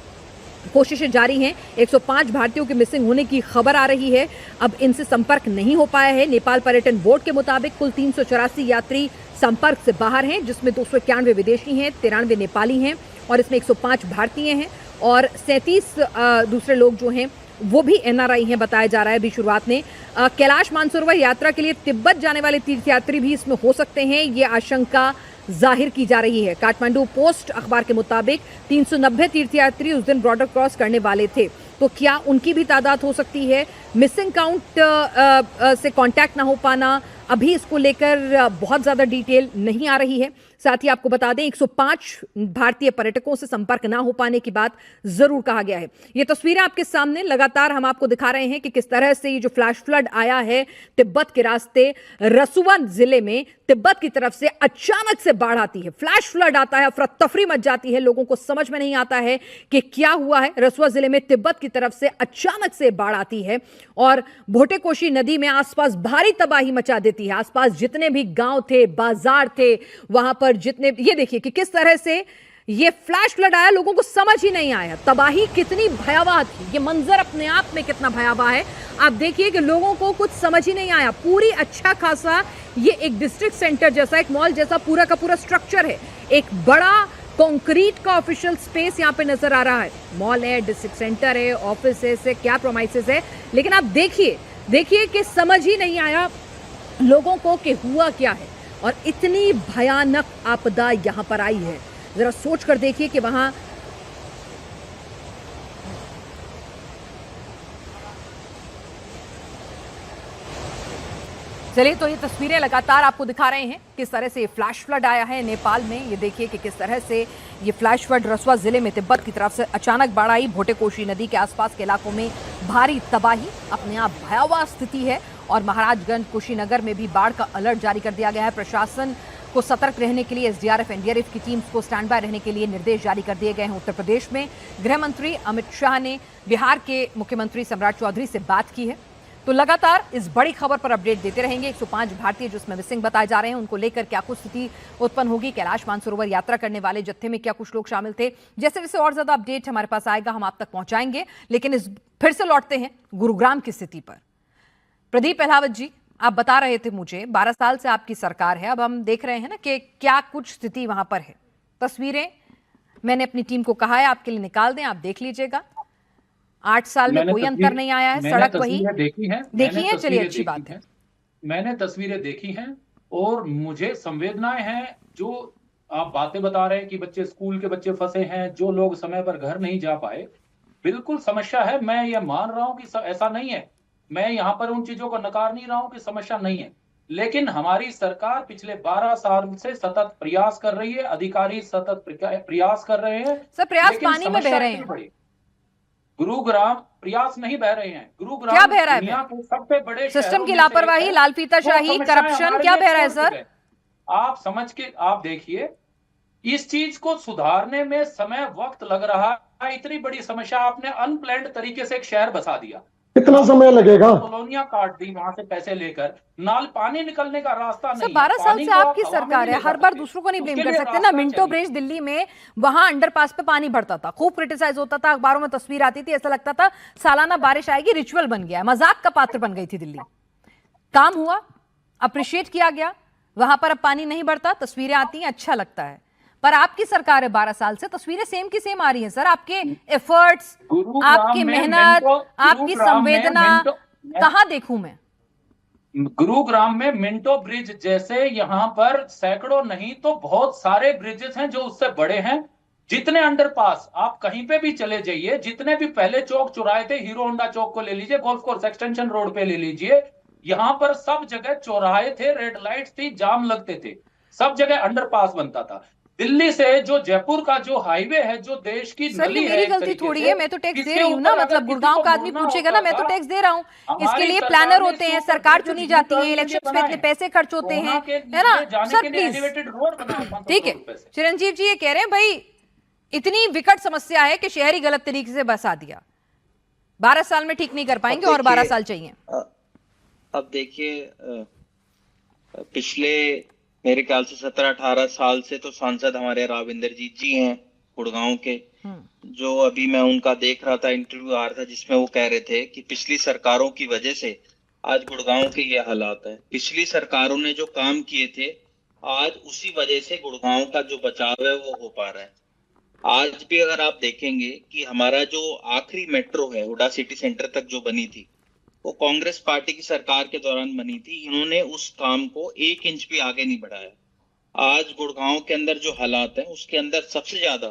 कोशिशें जारी हैं। 105 भारतीयों के मिसिंग होने की खबर आ रही है। अब इनसे संपर्क नहीं हो पाया है। नेपाल पर्यटन बोर्ड के मुताबिक कुल 384 यात्री संपर्क से बाहर हैं, जिसमें 291 विदेशी हैं, 93 नेपाली हैं और इसमें 105 भारतीय हैं और 37 दूसरे लोग जो हैं वो भी एनआरआई हैं बताया जा रहा है। अभी शुरुआत में कैलाश मानसरोवर यात्रा के लिए तिब्बत जाने वाले तीर्थयात्री भी इसमें हो सकते हैं, ये आशंका जाहिर की जा रही है। काठमांडू पोस्ट अखबार के मुताबिक 390 तीर्थयात्री उस दिन बॉर्डर क्रॉस करने वाले थे, तो क्या उनकी भी तादाद हो सकती है? मिसिंग काउंट से कांटेक्ट ना हो पाना, अभी इसको लेकर बहुत ज़्यादा डिटेल नहीं आ रही है। साथ ही आपको बता दें 105 भारतीय पर्यटकों से संपर्क ना हो पाने की बात जरूर कहा गया है। ये तस्वीरें आपके सामने लगातार हम आपको दिखा रहे हैं कि किस तरह से ये जो फ्लैश फ्लड आया है तिब्बत के रास्ते रसुवन जिले में, तिब्बत की तरफ से अचानक से बाढ़ आती है, फ्लैश फ्लड आता है, अफरा तफरी मच जाती है, लोगों को समझ में नहीं आता है कि क्या हुआ है। रसुआ जिले में तिब्बत की तरफ से अचानक से बाढ़ आती है और भोटेकोशी नदी में आसपास भारी तबाही मचा देती है। आसपास जितने भी गांव थे, बाजार थे, वहां पर जितने, ये देखिए कि किस तरह से ये फ्लैश फ्लड आया, लोगों को समझ ही नहीं आया तबाही कितनी भयावह थी। ये मंजर अपने आप में कितना भयावह है, आप देखिए कि लोगों को कुछ समझ ही नहीं आया। पूरी अच्छा खासा ये एक डिस्ट्रिक्ट सेंटर जैसा, एक मॉल जैसा पूरा का पूरा स्ट्रक्चर है, एक बड़ा कंक्रीट का ऑफिशियल स्पेस यहां पे नजर आ रहा है। मॉल है, डिस्ट्रिक्ट सेंटर है, ऑफिस है, क्या प्रोमाइसेस है, लेकिन आप देखिए कि समझ ही नहीं आया लोगों को कि हुआ क्या है और इतनी भयानक आपदा यहां पर आई है। जरा सोच कर देखिए कि वहां चलिए, तो ये तस्वीरें लगातार आपको दिखा रहे हैं किस तरह से फ्लैश फ्लड आया है नेपाल में। ये देखिए कि किस तरह से ये फ्लैश फ्लड रसुआ जिले में तिब्बत की तरफ से अचानक बाढ़ आई। भोटेकोशी नदी के आसपास के इलाकों में भारी तबाही, अपने आप भयावह स्थिति है और महाराजगंज कुशीनगर में भी बाढ़ का अलर्ट जारी कर दिया गया है। प्रशासन को सतर्क रहने के लिए एसडीआरएफ एनडीआरएफ की टीम्स को स्टैंड बाय रहने के लिए निर्देश जारी कर दिए गए हैं। उत्तर प्रदेश में गृह मंत्री अमित शाह ने बिहार के मुख्यमंत्री सम्राट चौधरी से बात की है। तो लगातार इस बड़ी खबर पर अपडेट देते रहेंगे। 105 भारतीय जो इसमें मिसिंग बताए जा रहे हैं, उनको लेकर क्या कुछ स्थिति उत्पन्न होगी, कैलाश मानसरोवर यात्रा करने वाले जत्थे में क्या कुछ लोग शामिल थे, जैसे जैसे और ज्यादा अपडेट हमारे पास आएगा हम आप तक पहुंचाएंगे। लेकिन फिर से लौटते हैं गुरुग्राम की स्थिति पर। प्रदीप अहलावत जी, आप बता रहे थे मुझे 12 साल से आपकी सरकार है, अब हम देख रहे हैं ना कि क्या कुछ स्थिति वहां पर है। तस्वीरें मैंने अपनी टीम को कहा है आपके लिए निकाल दें, आप देख लीजिएगा। 8 साल में कोई अंतर नहीं आया है, सड़क वही देखी है। चलिए, अच्छी बात है। मैंने तस्वीरें देखी हैं और मुझे संवेदनाएं हैं। जो आप बातें बता रहे हैं कि बच्चे, स्कूल के बच्चे फंसे हैं, जो लोग समय पर घर नहीं जा पाए, बिल्कुल समस्या है। मैं ये मान रहा हूं कि ऐसा नहीं है, मैं यहाँ पर उन चीजों को नकार नहीं रहा हूं कि समस्या नहीं है, लेकिन हमारी सरकार पिछले 12 साल से सतत प्रयास कर रही है, अधिकारी सतत प्रयास कर रहे हैं। सब प्रयास पानी में बह रहे हैं। गुरुग्राम प्रयास नहीं बह रहे हैं। गुरुग्राम क्या बह रहा है? दुनिया के सबसे बड़े सिस्टम की लापरवाही, लालफीताशाही, करप्शन, क्या बह रहा है सर? आप समझ के आप देखिए, इस चीज को सुधारने में समय वक्त लग रहा है। इतनी बड़ी समस्या, आपने अनप्लान्ड तरीके से एक शहर बसा दिया, कितना समय लगेगा? कॉलोनियां काट दी वहां से पैसे लेकर, नाल पानी निकलने का रास्ता नहीं। 12 साल से आपकी सरकार है, हर बार दूसरों को नहीं ब्लेम कर सकते ना। मिंटो ब्रिज दिल्ली में, वहां अंडरपास पे पानी भरता था, खूब क्रिटिसाइज होता था, अखबारों में तस्वीर आती थी, ऐसा लगता था सालाना बारिश आएगी, रिचुअल बन गया है, मजाक का पात्र बन गई थी दिल्ली। काम हुआ, अप्रिशिएट किया गया, वहां पर अब पानी नहीं बढ़ता, तस्वीरें आती हैं, अच्छा लगता है। पर आपकी सरकार है 12 साल से, तस्वीरें सेम की सेम आ रही हैं सर। आपके एफर्ट्स, आपकी मेहनत, आपकी संवेदना कहां देखूं मैं? गुरुग्राम में मिंटो ब्रिज जैसे यहाँ पर सैकड़ों नहीं तो बहुत सारे ब्रिजेस हैं जो उससे बड़े हैं। जितने अंडरपास आप कहीं पे भी चले जाइए, जितने भी पहले चौक चौराहे थे, हीरो होंडा चौक को ले लीजिए, गोल्फ कोर्स एक्सटेंशन रोड पे ले लीजिए, यहाँ पर सब जगह चौराहे थे, रेड लाइट थी, जाम लगते थे, सब जगह अंडरपास बनता था। दिल्ली से जो जयपुर का जो हाईवे है, जो देश की सर, ये मेरी गलती थोड़ी है, मैं तो टैक्स दे रही हूँ ना। मतलब गुड़गांव का आदमी पूछेगा ना, मैं तो टैक्स दे रहा हूँ। इसके लिए प्लानर होते हैं, सरकार चुनी जाती है, इलेक्शन पे इतने पैसे खर्च होते हैं, है ना सर? प्लीज, ठीक है। चिरंजीव जी ये कह रहे हैं भाई इतनी विकट समस्या है कि शहरी गलत तरीके से बसा दिया, 12 साल में ठीक नहीं कर पाएंगे और 12 साल चाहिए। अब देखिए, पिछले मेरे ख्याल से 17-18 साल से तो सांसद हमारे राव इंद्रजीत जी हैं गुड़गांव के, जो अभी मैं उनका देख रहा था, इंटरव्यू आ रहा था जिसमें वो कह रहे थे कि पिछली सरकारों की वजह से आज गुड़गांव के ये हालात है। पिछली सरकारों ने जो काम किए थे, आज उसी वजह से गुड़गांव का जो बचाव है वो हो पा रहा है। आज भी अगर आप देखेंगे कि हमारा जो आखिरी मेट्रो है हुडा सिटी सेंटर तक जो बनी थी, वो कांग्रेस पार्टी की सरकार के दौरान बनी थी। इन्होंने उस काम को 1 इंच भी आगे नहीं बढ़ाया। आज गुड़गांव के अंदर जो हालात हैं, उसके अंदर सबसे ज्यादा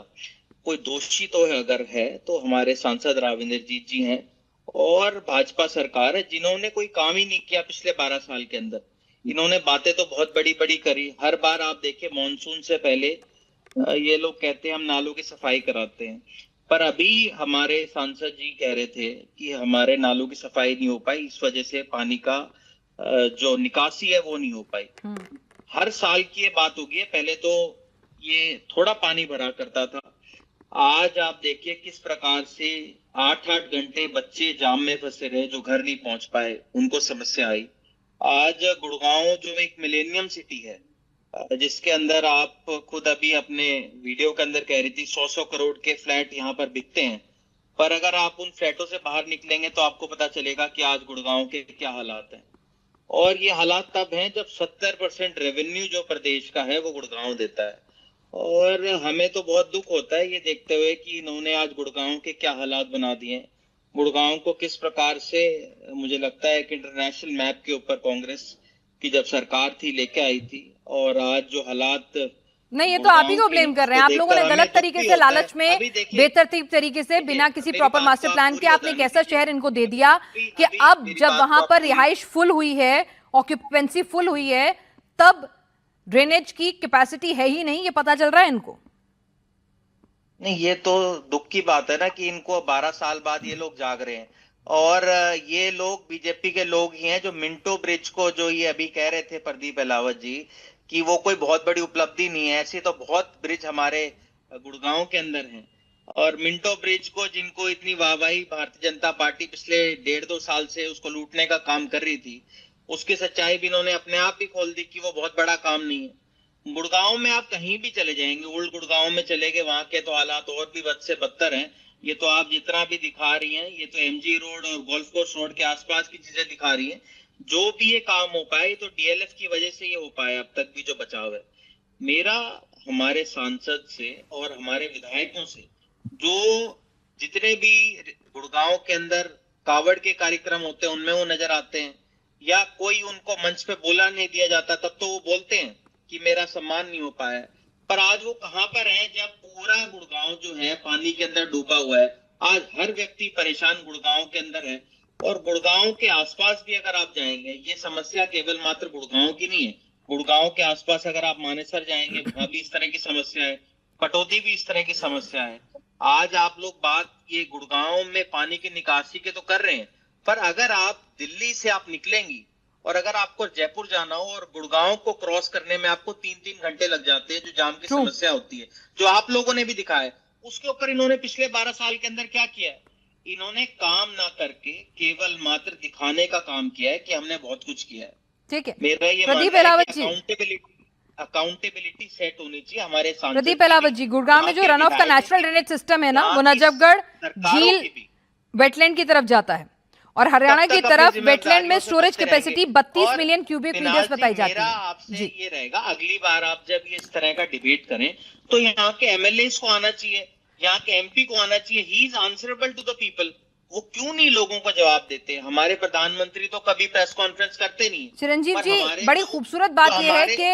कोई दोषी तो है अगर है तो हमारे सांसद राव इंद्रजीत जी हैं और भाजपा सरकार है, जिन्होंने कोई काम ही नहीं किया पिछले 12 साल के अंदर। इन्होंने बातें तो बहुत बड़ी बड़ी करी। हर बार आप देखिए मानसून से पहले ये लोग कहते हैं हम नालों की सफाई कराते हैं, पर अभी हमारे सांसद जी कह रहे थे कि हमारे नालों की सफाई नहीं हो पाई, इस वजह से पानी का जो निकासी है वो नहीं हो पाई। हर साल की ये बात होगी है, पहले तो ये थोड़ा पानी भरा करता था, आज आप देखिए किस प्रकार से 8-8 घंटे बच्चे जाम में फंसे रहे, जो घर नहीं पहुंच पाए, उनको समस्या आई। आज गुड़गांव जो एक मिलेनियम सिटी है, जिसके अंदर आप खुद अभी अपने वीडियो के अंदर कह रही थी 100 करोड़ के फ्लैट यहाँ पर बिकते हैं, पर अगर आप उन फ्लैटों से बाहर निकलेंगे तो आपको पता चलेगा कि आज गुड़गांव के क्या हालात हैं। और ये हालात तब हैं जब 70% रेवेन्यू जो प्रदेश का है वो गुड़गांव देता है। और हमें तो बहुत दुख होता है ये देखते हुए कि इन्होंने आज गुड़गांव के क्या हालात बना दिए हैं। गुड़गांव को किस प्रकार से, मुझे लगता है कि इंटरनेशनल मैप के ऊपर कांग्रेस की जब सरकार थी लेके आई थी, और आज जो हालात नहीं, ये तो आप ही को ब्लेम कर रहे हैं। आप लोगों ने गलत तरीके से, लालच में, बेतरतीब तरीके से, बिना किसी प्रॉपर मास्टर प्लान के आपने एक ऐसा शहर इनको दे दिया कि अब जब वहां पर रिहाइश फुल हुई है, ऑक्यूपेंसी फुल हुई है, तब ड्रेनेज की कैपेसिटी है ही नहीं, ये पता चल रहा है इनको। नहीं, ये तो दुख की बात है ना कि इनको 12 साल बाद ये लोग जाग रहे हैं। और ये लोग बीजेपी के लोग ही हैं जो मिंटो ब्रिज को, जो ये अभी कह रहे थे प्रदीप अहलावत जी कि वो कोई बहुत बड़ी उपलब्धि नहीं है, ऐसे तो बहुत ब्रिज हमारे गुड़गांव के अंदर हैं। और मिंटो ब्रिज को जिनको इतनी वाहवाही भारतीय जनता पार्टी पिछले 1.5-2 साल से उसको लूटने का काम कर रही थी, उसकी सच्चाई भी इन्होंने अपने आप ही खोल दी कि वो बहुत बड़ा काम नहीं है। गुड़गांव में आप कहीं भी चले जाएंगे, ओल्ड गुड़गांव में चले गए, वहां के तो हालात और भी बद से बदतर हैं। ये तो आप जितना भी दिखा रही हैं, ये तो एमजी रोड और गोल्फ कोर्स रोड के आसपास की चीजें दिखा रही हैं। जो भी ये काम हो पाए तो डीएलएफ की वजह से ये हो पाया, अब तक भी जो बचाव है। मेरा हमारे सांसद से और हमारे विधायकों से, जो जितने भी गुड़गांव के अंदर कावड़ के कार्यक्रम होते हैं उनमें वो नजर आते हैं, या कोई उनको मंच पे बोला नहीं दिया जाता तब तो वो बोलते हैं कि मेरा सम्मान नहीं हो पाया। पर आज वो कहां पर हैं जब पूरा गुड़गांव जो है पानी के अंदर डूबा हुआ है। आज हर व्यक्ति परेशान गुड़गांव के अंदर है, और गुड़गांव के आसपास भी अगर आप जाएंगे, ये समस्या केवल मात्र गुड़गांव की नहीं है। गुड़गांव के आसपास अगर आप मानेसर जाएंगे, वहां भी इस तरह की समस्या है, कटौती भी इस तरह की समस्या है। आज आप लोग बात ये गुड़गांव में पानी की निकासी के तो कर रहे हैं, पर अगर आप दिल्ली से आप निकलेंगी और अगर आपको जयपुर जाना हो और गुड़गांव को क्रॉस करने में आपको 3-3 घंटे लग जाते हैं, जो जाम की समस्या होती है, जो आप लोगों ने भी दिखाया, उसके ऊपर इन्होंने पिछले 12 साल के अंदर क्या किया है? इन्होंने काम ना करके केवल मात्र दिखाने का काम किया है कि हमने बहुत कुछ किया है। ठीक है, मेरा ये प्रदीप अहलावत जी, अकाउंटेबिलिटी सेट होनी चाहिए हमारे सांसद। प्रदीप अहलावत जी, गुड़गांव में जो रन ऑफ का नेचुरल ड्रेनेज सिस्टम है ना, वो नजफगढ़ झील वेटलैंड की तरफ जाता है, और हरियाणा की तरफ वेटलैंड में storage capacity 32 million cubic metres बताई जाती है। आपसे ये रहेगा, अगली बार आप जब ये इस तरह का डिबेट करें तो यहाँ के एमएलए को आना चाहिए, यहाँ के एमपी को आना चाहिए। He is answerable to the people. वो क्यों नहीं लोगों को जवाब देते? हमारे प्रधानमंत्री तो कभी प्रेस कॉन्फ्रेंस करते नहीं। चिरंजीव जी, बड़ी खूबसूरत बात यह है कि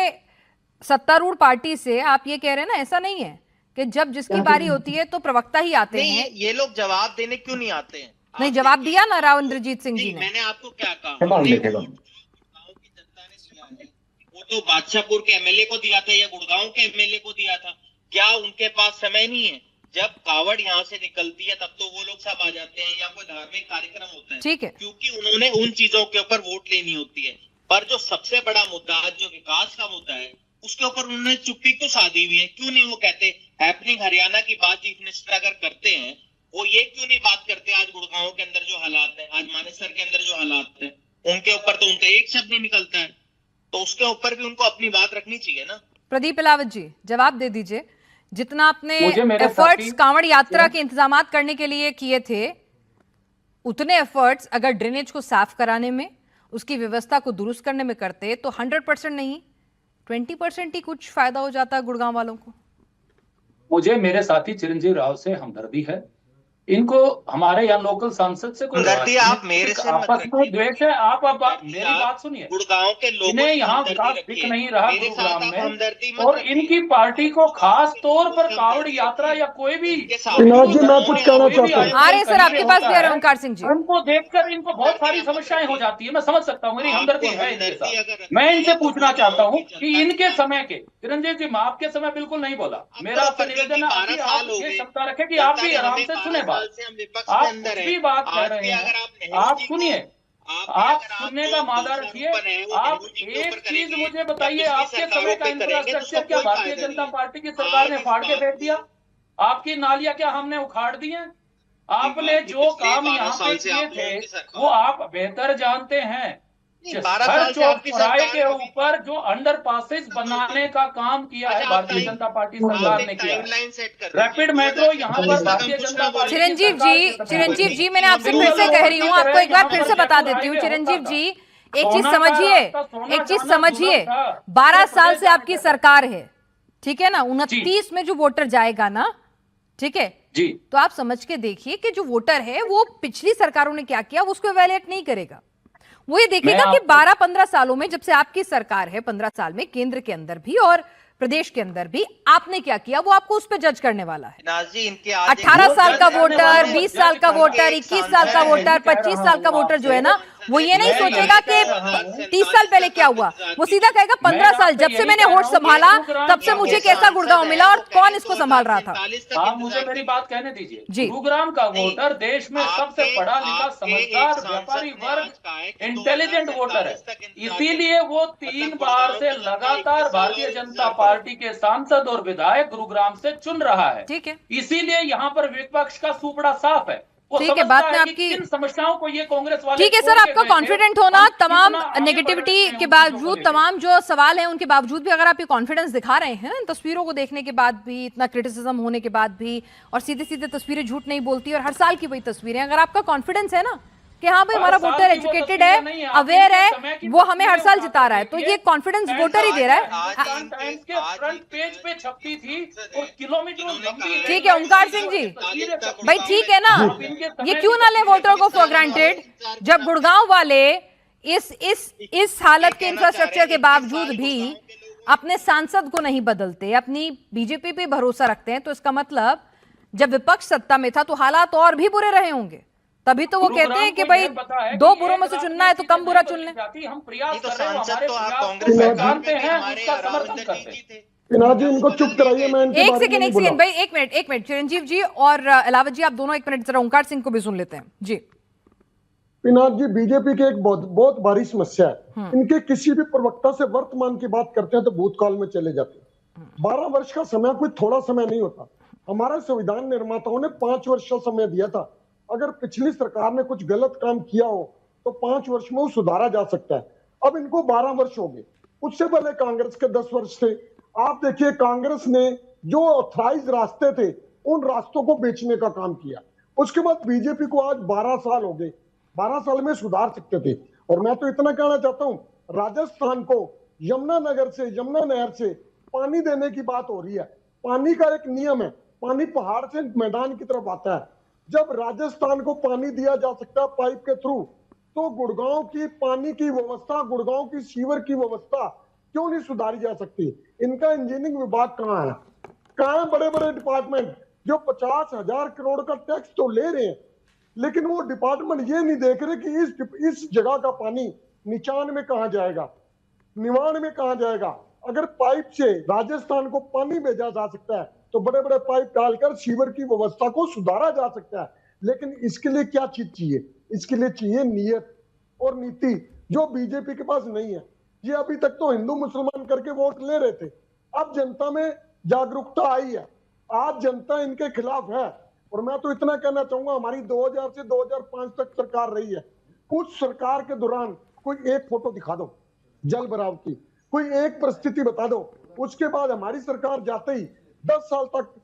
सत्तारूढ़ पार्टी से आप ये कह रहे हैं ना, ऐसा नहीं है कि जब जिसकी बारी होती है तो प्रवक्ता ही आते हैं। ये लोग जवाब देने क्यों नहीं आते हैं? नहीं, जवाब दिया ना राव इंद्रजीत सिंह जी ने। मैंने आपको क्या कहा, गांव की जनता ने दिया है, वो तो बादशाहपुर के एमएलए को दिया था या गुड़गांव के एमएलए को दिया था। क्या उनके पास समय नहीं है? जब कावड़ यहाँ से निकलती है तब तो वो लोग सब आ जाते हैं, या कोई धार्मिक कार्यक्रम होता है, ठीक है, क्योंकि उन्होंने उन चीजों के ऊपर वोट लेनी होती है। पर जो सबसे बड़ा मुद्दा, जो विकास का मुद्दा है, उसके ऊपर उन्होंने चुप्पी क्यों साधी हुई है? क्यों नहीं वो कहते? हैपनिंग हरियाणा की बात चीफ मिनिस्टर अगर करते हैं, वो ये क्यों नहीं बात करते आज गुड़गांव के अंदर जो हालात है, आज मानेसर के अंदर जो हालात है, उनके ऊपर तो उनका एक शब्द नहीं निकलता है। तो उसके ऊपर भी उनको अपनी बात रखनी चाहिए ना। प्रदीप अहलावत जी, जवाब दे दीजिए। जितना आपने एफर्ट्स कांवड़ यात्रा के इंतजाम करने के लिए किए थे, उतने एफर्ट्स अगर ड्रेनेज को साफ कराने में, उसकी व्यवस्था को दुरुस्त करने में करते तो 100% नहीं, 20% ही कुछ फायदा हो जाता गुड़गांव वालों को। मुझे मेरे साथी चिरंजीव राव से हमदर्दी है। इनको हमारे यहाँ लोकल सांसद से कोई हमदर्दी आप मेरे से मत आपस में रखिए। द्वेष है। आप मेरी बात सुनिए। गुड़गांव के लोगों इन्हें से यहाँ हमदर्दी विकास दिख रखिए। नहीं रहा मेरे साथ गुरुग्राम आप में, हमदर्दी मत और रखिए। इनकी पार्टी को खास तौर पर कावड़ यात्रा या कोई भी विनोद जी, मैं कुछ कहना चाहता हूँ। आ रहे सर, आपके पास भी आ रहे हैं ओंकार सिंह जी। उनको देखकर इनको बहुत सारी समस्याएं हो जाती है। मैं समझ सकता हूँ, मेरी हमदर्दी है इनके साथ। मैं इनसे पूछना चाहता हूँ कि इनके समय के चिरंजीव जी, मैं आपके समय बिल्कुल नहीं बोला। मेरा आपसे निवेदन है आप ये क्षमता रखें कि आप भी आराम से सुने बात। आप कुछ भी बात कह रहे हैं, आप सुनिए, आप सुनने का मादा रखिए। आप एक चीज मुझे बताइए, आपके समय का इंफ्रास्ट्रक्चर क्या भारतीय जनता पार्टी की सरकार ने फाड़ के फेंक दिया? आपकी नालियां क्या हमने उखाड़ दी हैं? आपने जो काम यहाँ पे किए थे वो आप बेहतर जानते हैं। हर चौराहे के ऊपर जो अंडर पासेज बनाने का काम किया है भारतीय जनता पार्टी सरकार ने किया। रैपिड मेट्रो यहाँ पर भारतीय जनता पार्टी चिरंजीव जी, मैंने आपसे फिर से कह रही हूँ, आपको एक बार फिर से बता देती हूँ। चिरंजीव जी, एक चीज समझिए, 12 साल से आपकी सरकार है, ठीक है ना? 29 में जो वोटर जाएगा ना, ठीक है जी, तो आप समझ के देखिए कि जो वोटर है वो पिछली सरकारों ने क्या किया वो उसको इवैल्यूएट नहीं करेगा। वो ये देखेगा कि 12-15 सालों में, जब से आपकी सरकार है, 15 साल में केंद्र के अंदर भी और प्रदेश के अंदर भी आपने क्या किया, वो आपको उस पर जज करने वाला है। 18 साल का वोटर, 20 साल का वोटर, 21 साल का वोटर, 25 साल का वोटर जो है ना, वो ये नहीं सोचेगा कि 30 साल पहले क्या हुआ। वो सीधा कहेगा 15 साल जब से मैंने होश संभाला तब से मुझे कैसा गुड़गांव मिला और कौन इसको संभाल रहा था। आप मुझे मेरी बात कहने दीजिए। गुरुग्राम का वोटर देश में सबसे पढ़ा लिखा, समझदार, व्यापारी वर्ग, इंटेलिजेंट वोटर है। इसीलिए वो 3 बार से लगातार भारतीय जनता पार्टी के सांसद और विधायक गुरुग्राम से चुन रहा है। ठीक है, इसीलिए यहाँ पर विपक्ष का सुपड़ा साफ है। ठीक है, बात में आपकी समस्याओं को ये कांग्रेस वाले, ठीक है सर, आपका कॉन्फिडेंट होना, तमाम नेगेटिविटी के बावजूद, तमाम जो सवाल हैं उनके बावजूद भी अगर आप ये कॉन्फिडेंस दिखा रहे हैं, तस्वीरों को देखने के बाद भी, इतना क्रिटिसिज्म होने के बाद भी, और सीधे सीधे तस्वीरें झूठ नहीं बोलती और हर साल की वही तस्वीरें, अगर आपका कॉन्फिडेंस है ना कि हाँ भाई हमारा वोटर एजुकेटेड है, अवेयर है, वो हमें हर साल जिता रहा है, तो ये कॉन्फिडेंस वोटर ही दे रहा है। फ्रंट पेज पे छपती थी और किलोमीटरों लंबी। ठीक है ओंकार सिंह जी, भाई ठीक है ना, ये क्यों ना ले वोटरों को फॉर ग्रांटेड, जब गुड़गांव वाले इस हालत के इंफ्रास्ट्रक्चर के बावजूद भी अपने सांसद को नहीं बदलते, अपनी बीजेपी पे भरोसा रखते हैं, तो इसका मतलब जब विपक्ष सत्ता में था तो हालात और भी बुरे रहे होंगे। तभी तो वो कहते हैं कि भाई 2 बुरों में से चुनना है तो कम बुरा चुन लें। हम प्रयास कर रहे हैं, हमारे प्रयास जानते हैं, उसका समर्थन करते हैं। विनोद जी, इनको चुप कराइए। मैं एक सेकंड भाई, एक मिनट चिरंजीव जी और अलावत जी, आप दोनों एक मिनट जरा ओंकार सिंह को भी सुन लेते हैं जी। विनोद जी, बीजेपी की एक बहुत भारी समस्या है, इनके किसी भी प्रवक्ता से वर्तमान की बात करते हैं तो भूतकाल में चले जाते हैं। 12 वर्ष का समय कोई थोड़ा समय नहीं होता। हमारे संविधान निर्माताओं ने 5 वर्ष का समय दिया था। अगर पिछली सरकार ने कुछ गलत काम किया हो तो 5 वर्ष में वो सुधारा जा सकता है। अब इनको 12 वर्ष हो गए, उससे पहले कांग्रेस के 10 वर्ष थे। आप देखिए, कांग्रेस ने जो ऑथराइज रास्ते थे उन रास्तों को बेचने का काम किया। उसके बाद बीजेपी को आज 12 साल हो गए, 12 साल में सुधार सकते थे। और मैं तो इतना कहना चाहता हूं, राजस्थान को यमुना नहर से पानी देने की बात हो रही है। पानी का एक नियम है, पानी पहाड़ से मैदान की तरफ आता है। जब राजस्थान को पानी दिया जा सकता है पाइप के थ्रू, तो गुड़गांव की पानी की व्यवस्था, गुड़गांव की सीवर की व्यवस्था क्यों नहीं सुधारी जा सकती? इनका इंजीनियरिंग विभाग कहाँ है? कहाँ बड़े बड़े डिपार्टमेंट जो 50,000 करोड़ का टैक्स तो ले रहे हैं, लेकिन वो डिपार्टमेंट ये नहीं देख रहे कि इस जगह का पानी निचान में कहाँ जाएगा, निवाण में कहाँ जाएगा। अगर पाइप से राजस्थान को पानी भेजा जा सकता है तो बड़े बड़े पाइप डालकर सीवर की व्यवस्था को सुधारा जा सकता है। लेकिन इसके लिए क्या चीज चाहिए? इसके लिए चाहिए नियत और नीति, जो बीजेपी के पास नहीं है। ये अभी तक तो हिंदू मुसलमान करके वोट ले रहे थे, अब जनता में जागरूकता आई है, आज जनता इनके खिलाफ है। और मैं तो इतना कहना चाहूंगा, हमारी 2000 से 2005 तक सरकार रही है, उस सरकार के दौरान कोई एक फोटो दिखा दो जल भराव की, कोई एक परिस्थिति बता दो। उसके बाद हमारी सरकार जाते ही 10 साल तक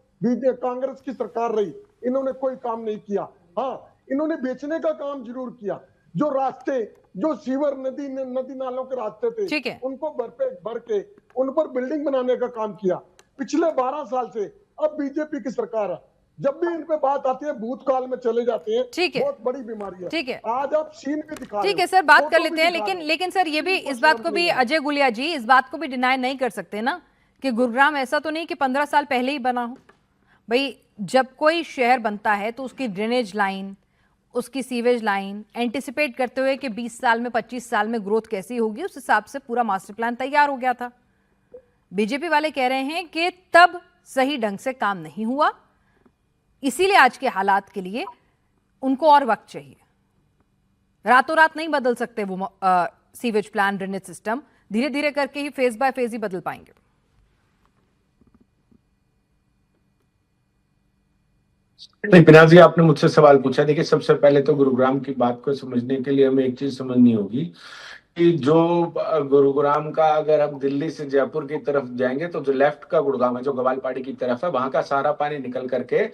कांग्रेस की सरकार रही, इन्होंने कोई काम नहीं किया। हाँ, इन्होंने बेचने का काम जरूर किया। जो रास्ते, जो सीवर नदी नालों के रास्ते थे, उनको भर के उन पर बिल्डिंग बनाने का काम किया। पिछले 12 साल से अब बीजेपी की सरकार है, जब भी इन पे बात आती है भूतकाल में चले जाते हैं। ठीक है। बहुत बड़ी बीमारी है। ठीक है। आज आप सीन भी दिखा रहे ठीक हो, है सर, बात कर फोटो भी लेते हैं, दिखा रहे हो। लेकिन सर ये भी इस बात को भी अजय गुलिया जी इस बात को भी डिनाई नहीं कर सकते ना कि गुरुग्राम ऐसा तो नहीं कि 15 साल पहले ही बना हो। भाई जब कोई शहर बनता है तो उसकी ड्रेनेज लाइन, उसकी सीवेज लाइन एंटिसिपेट करते हुए कि 20 साल में 25 साल में ग्रोथ कैसी होगी, उस हिसाब से पूरा मास्टर प्लान तैयार हो गया था। बीजेपी वाले कह रहे हैं कि तब सही ढंग से काम नहीं हुआ, इसीलिए आज के हालात के लिए उनको और वक्त चाहिए। रातों रात नहीं बदल सकते वो सीवेज प्लान, ड्रेनेज सिस्टम, धीरे धीरे करके ही फेज बाय फेज ही बदल पाएंगे। नहीं, पिनाक जी आपने मुझसे सवाल पूछा। देखिए, सबसे पहले तो गुरुग्राम की बात को समझने के लिए हमें एक चीज समझनी होगी कि जो गुरुग्राम का, अगर हम दिल्ली से जयपुर की तरफ जाएंगे तो जो लेफ्ट का गुड़गांव है, जो ग्वालपाड़ी की तरफ है, वहां का सारा पानी निकल करके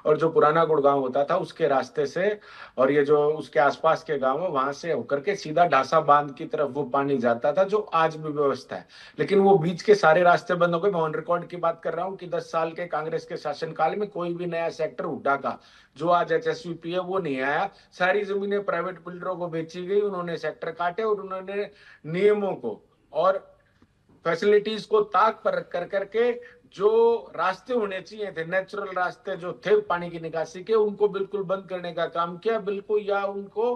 और जो पुराना गुड़गांव होता था उसके रास्ते से और ये जो उसके आसपास के गांव है वहां से होकर के सीधा ढासा बांध की तरफ वो पानी जाता था, जो आज भी व्यवस्था है। लेकिन वो बीच के सारे रास्ते बंद हो गए। मैं ऑन रिकॉर्ड की बात कर रहा हूँ कि 10 साल के कांग्रेस के शासनकाल में कोई भी नया सेक्टर हुड्डा का, जो आज HSVP है, वो नहीं आया। सारी जमीनें प्राइवेट बिल्डरों को बेची गई, उन्होंने सेक्टर काटे और उन्होंने नियमों को और फैसिलिटीज को ताक पर रख कर करके जो रास्ते होने चाहिए थे, नेचुरल रास्ते जो थे पानी की निकासी के, उनको बिल्कुल बंद करने का काम किया। बिल्कुल, या उनको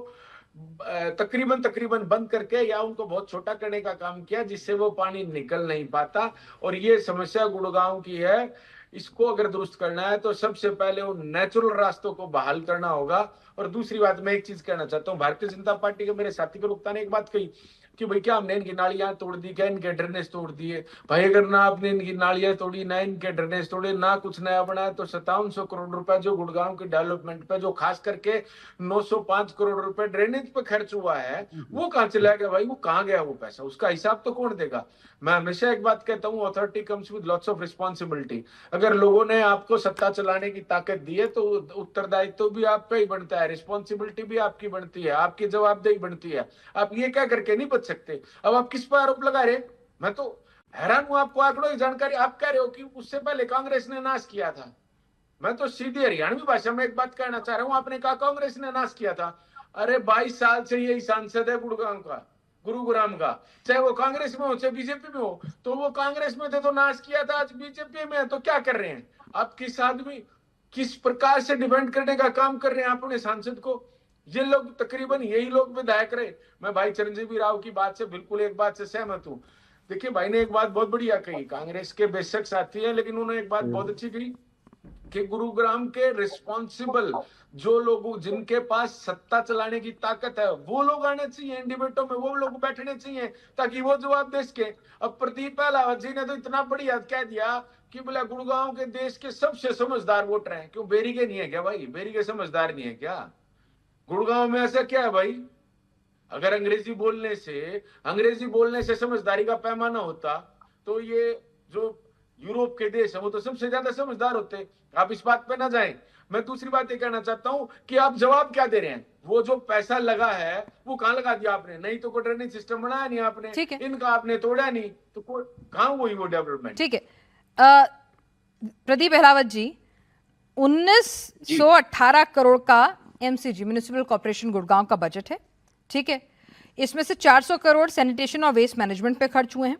तकरीबन बंद करके या उनको बहुत छोटा करने का काम किया, जिससे वो पानी निकल नहीं पाता। और ये समस्या गुड़गांव की है। इसको अगर दुरुस्त करना है तो सबसे पहले उन नेचुरल रास्तों को बहाल करना होगा। और दूसरी बात, मैं एक चीज कहना चाहता हूँ, भारतीय जनता पार्टी के मेरे साथी प्रवक्ता ने एक बात कही कि भाई क्या हमने इनकी नालियां तोड़ दी, क्या इनके ड्रेनेज तोड़ दिए। भाई अगर ना आपने इनकी नालियां तोड़ी, ना इनके ड्रेनेज तोड़े, ना कुछ नया बनाया, तो 5700 करोड़ रुपए जो गुड़गांव के डेवलपमेंट पे, जो खास करके 905 करोड़ रुपए ड्रेनेज पे खर्च हुआ है, वो कहाँ चला गया भाई? वो कहाँ गया वो पैसा? उसका हिसाब तो कौन देगा? मैं हमेशा एक बात कहता हूँ, authority comes with lots of responsibility. अगर लोगों ने आपको सत्ता चलाने की ताकत दी है तो उत्तरदायित्व भी आप पे ही बनता है, रिस्पॉन्सिबिलिटी भी आपकी बनती है, आपकी जवाबदेही बनती है। आप ये क्या करके नहीं बच सकते। अब आप किस पर आरोप लगा रहे? मैं तो हैरान हूं। आपको आंकड़ों की जानकारी, आप कह रहे हो कि उससे पहले कांग्रेस ने नाश किया था। मैं तो सीधी हरियाणवी भाषा में एक बात कहना चाह रहा हूं। आपने कहा कांग्रेस ने नाश किया था। अरे 22 साल से यही सांसद है गुड़गांव का, गुरुग्राम का, चाहे वो कांग्रेस में हो चाहे बीजेपी में हो। तो वो कांग्रेस में थे तो नाश किया था, आज बीजेपी में है तो क्या कर रहे हैं आप? किस आदमी, किस प्रकार से डिफेंड करने का काम कर रहे हैं अपने सांसद को? ये लोग, तकरीबन यही लोग विधायक रहे। मैं भाई चिरंजीवी राव की बात से बिल्कुल एक बात से सहमत हूं। देखिए, भाई ने एक बात बहुत बढ़िया कही, कांग्रेस के बेशक साथी हैं, लेकिन उन्होंने एक बात बहुत अच्छी कही कि गुरुग्राम के रिस्पॉन्सिबल जो लोग, जिनके पास सत्ता चलाने की ताकत है, वो लोग आने चाहिए इन डिबेटों में, वो लोग बैठने चाहिए ताकि वो जवाब दे सके। अब प्रदीप अहलावत जी ने तो इतना बढ़िया कह दिया कि बोला गुड़गांव के देश के सबसे समझदार वोटर हैं। क्यों बेरी के नहीं है क्या भाई? बेरी के समझदार नहीं है क्या? गुड़गांव में ऐसा क्या है भाई? अगर अंग्रेजी बोलने से समझदारी का पैमाना होता तो ये जो यूरोप के देश है वो तो सबसे ज्यादा समझदार होते। आप इस बात पे ना जाएं। मैं दूसरी बात ये कहना चाहता हूं कि आप जवाब क्या दे रहे हैं? वो जो पैसा लगा है वो कहां लगा दिया आपने? नहीं तो कोई ड्रेनेज सिस्टम बनाया नहीं आपने, इनका आपने तोड़ा नहीं, तो कहां हुई वो डेवलपमेंट? ठीक है प्रदीप अहलावत जी, 1918 करोड़ का MCG, म्युनिसिपल कॉर्पोरेशन गुड़गांव का बजट है। ठीक है, इसमें से 400 करोड़ सैनिटेशन और वेस्ट मैनेजमेंट पे खर्च हुए हैं,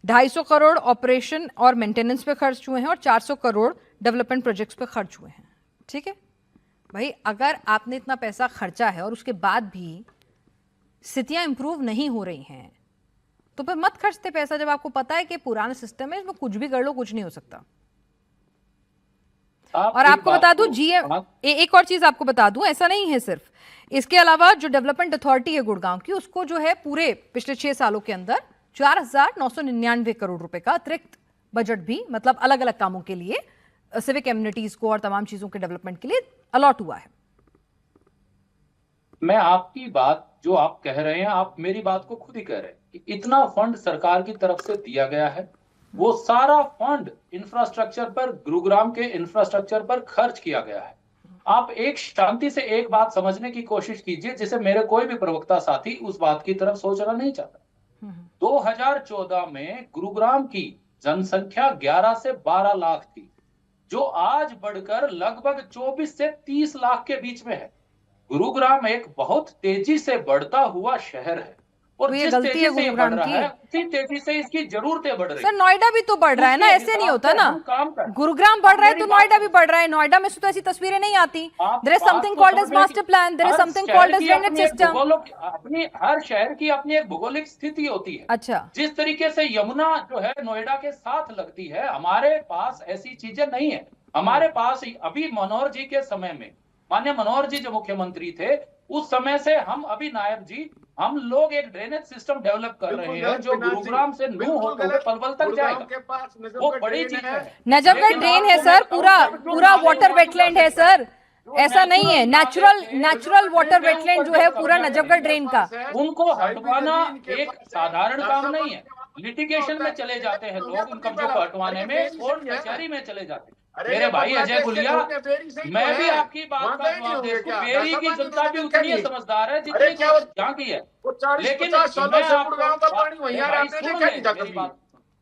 250 करोड़ ऑपरेशन और मेंटेनेंस पे खर्च हुए हैं और 400 करोड़ डेवलपमेंट प्रोजेक्ट्स पे खर्च हुए हैं। ठीक है भाई, अगर आपने इतना पैसा खर्चा है और उसके बाद भी स्थितियां इंप्रूव नहीं हो रही हैं तो फिर मत खर्चते पैसा, जब आपको पता है कि पुराना सिस्टम है, इसमें कुछ भी कर लो, कुछ नहीं हो सकता। और आपको बता दूं एक और चीज आपको बता दूं, ऐसा नहीं है सिर्फ, इसके अलावा जो डेवलपमेंट अथॉरिटी है गुड़गांव की, उसको जो है पूरे पिछले 6 सालों के अंदर 4,999 करोड़ रुपए का अतिरिक्त बजट भी, मतलब अलग अलग कामों के लिए, सिविक कम्युनिटीज को और तमाम चीजों के डेवलपमेंट के लिए अलॉट हुआ है। मैं आपकी बात जो आप कह रहे हैं, आप मेरी बात को खुद ही कह रहे हैं कि इतना फंड सरकार की तरफ से दिया गया है, वो सारा फंड इंफ्रास्ट्रक्चर पर, गुरुग्राम के इंफ्रास्ट्रक्चर पर खर्च किया गया है। आप एक शांति से एक बात समझने की कोशिश कीजिए, जिसे मेरे कोई भी प्रवक्ता साथी उस बात की तरफ सोचना नहीं चाहता। 2014 में गुरुग्राम की जनसंख्या 11 से 12 लाख थी, जो आज बढ़कर लगभग 24 से 30 लाख के बीच में है। गुरुग्राम एक बहुत तेजी से बढ़ता हुआ शहर है और तो ये जिस गलती तेजी है से ये बढ़ गुरुग्राम रहा की। है उसी तेजी से इसकी जरूरतें बढ़ रही सर नोएडा भी तो बढ़ रहा है ना, ऐसे नहीं होता ना। गुरुग्राम बढ़ रहा है तो नोएडा भी बढ़ रहा है। नोएडा में से तो ऐसी तस्वीरें नहीं आती। There is something called as master plan, there is something called as drainage system. अपनी हर शहर की अपनी एक भौगोलिक स्थिति होती है। अच्छा, जिस तरीके से यमुना जो है नोएडा के साथ लगती है, हमारे पास ऐसी चीजें नहीं है। हमारे पास अभी मनोहर जी के समय में, माननीय मनोहर जी जो मुख्यमंत्री थे उस समय से हम अभी नायब जी, हम लोग एक ड्रेनेज सिस्टम डेवलप कर रहे हैं जो गुरुग्राम से नूह होकर हुए पलवल तक जाएगा। वो बड़ी चीज है। नजफगढ़ ड्रेन है सर, पूरा वाटर वेटलैंड है सर, ऐसा नहीं है। नेचुरल वाटर वेटलैंड जो है पूरा नजफगढ़ ड्रेन का। उनको हटवाना एक साधारण काम नहीं है। लिटिगेशन में चले जाते हैं लोग उन कब्जों को हटवाने में, कोर्ट कचहरी में चले जाते हैं। मेरे भाई अजय गुलिया, मैं भी आपकी बात का जवाब दे दूं, बेरी की जनता भी उतनी समझदार है जितनी यहाँ की है। लेकिन मैं आपको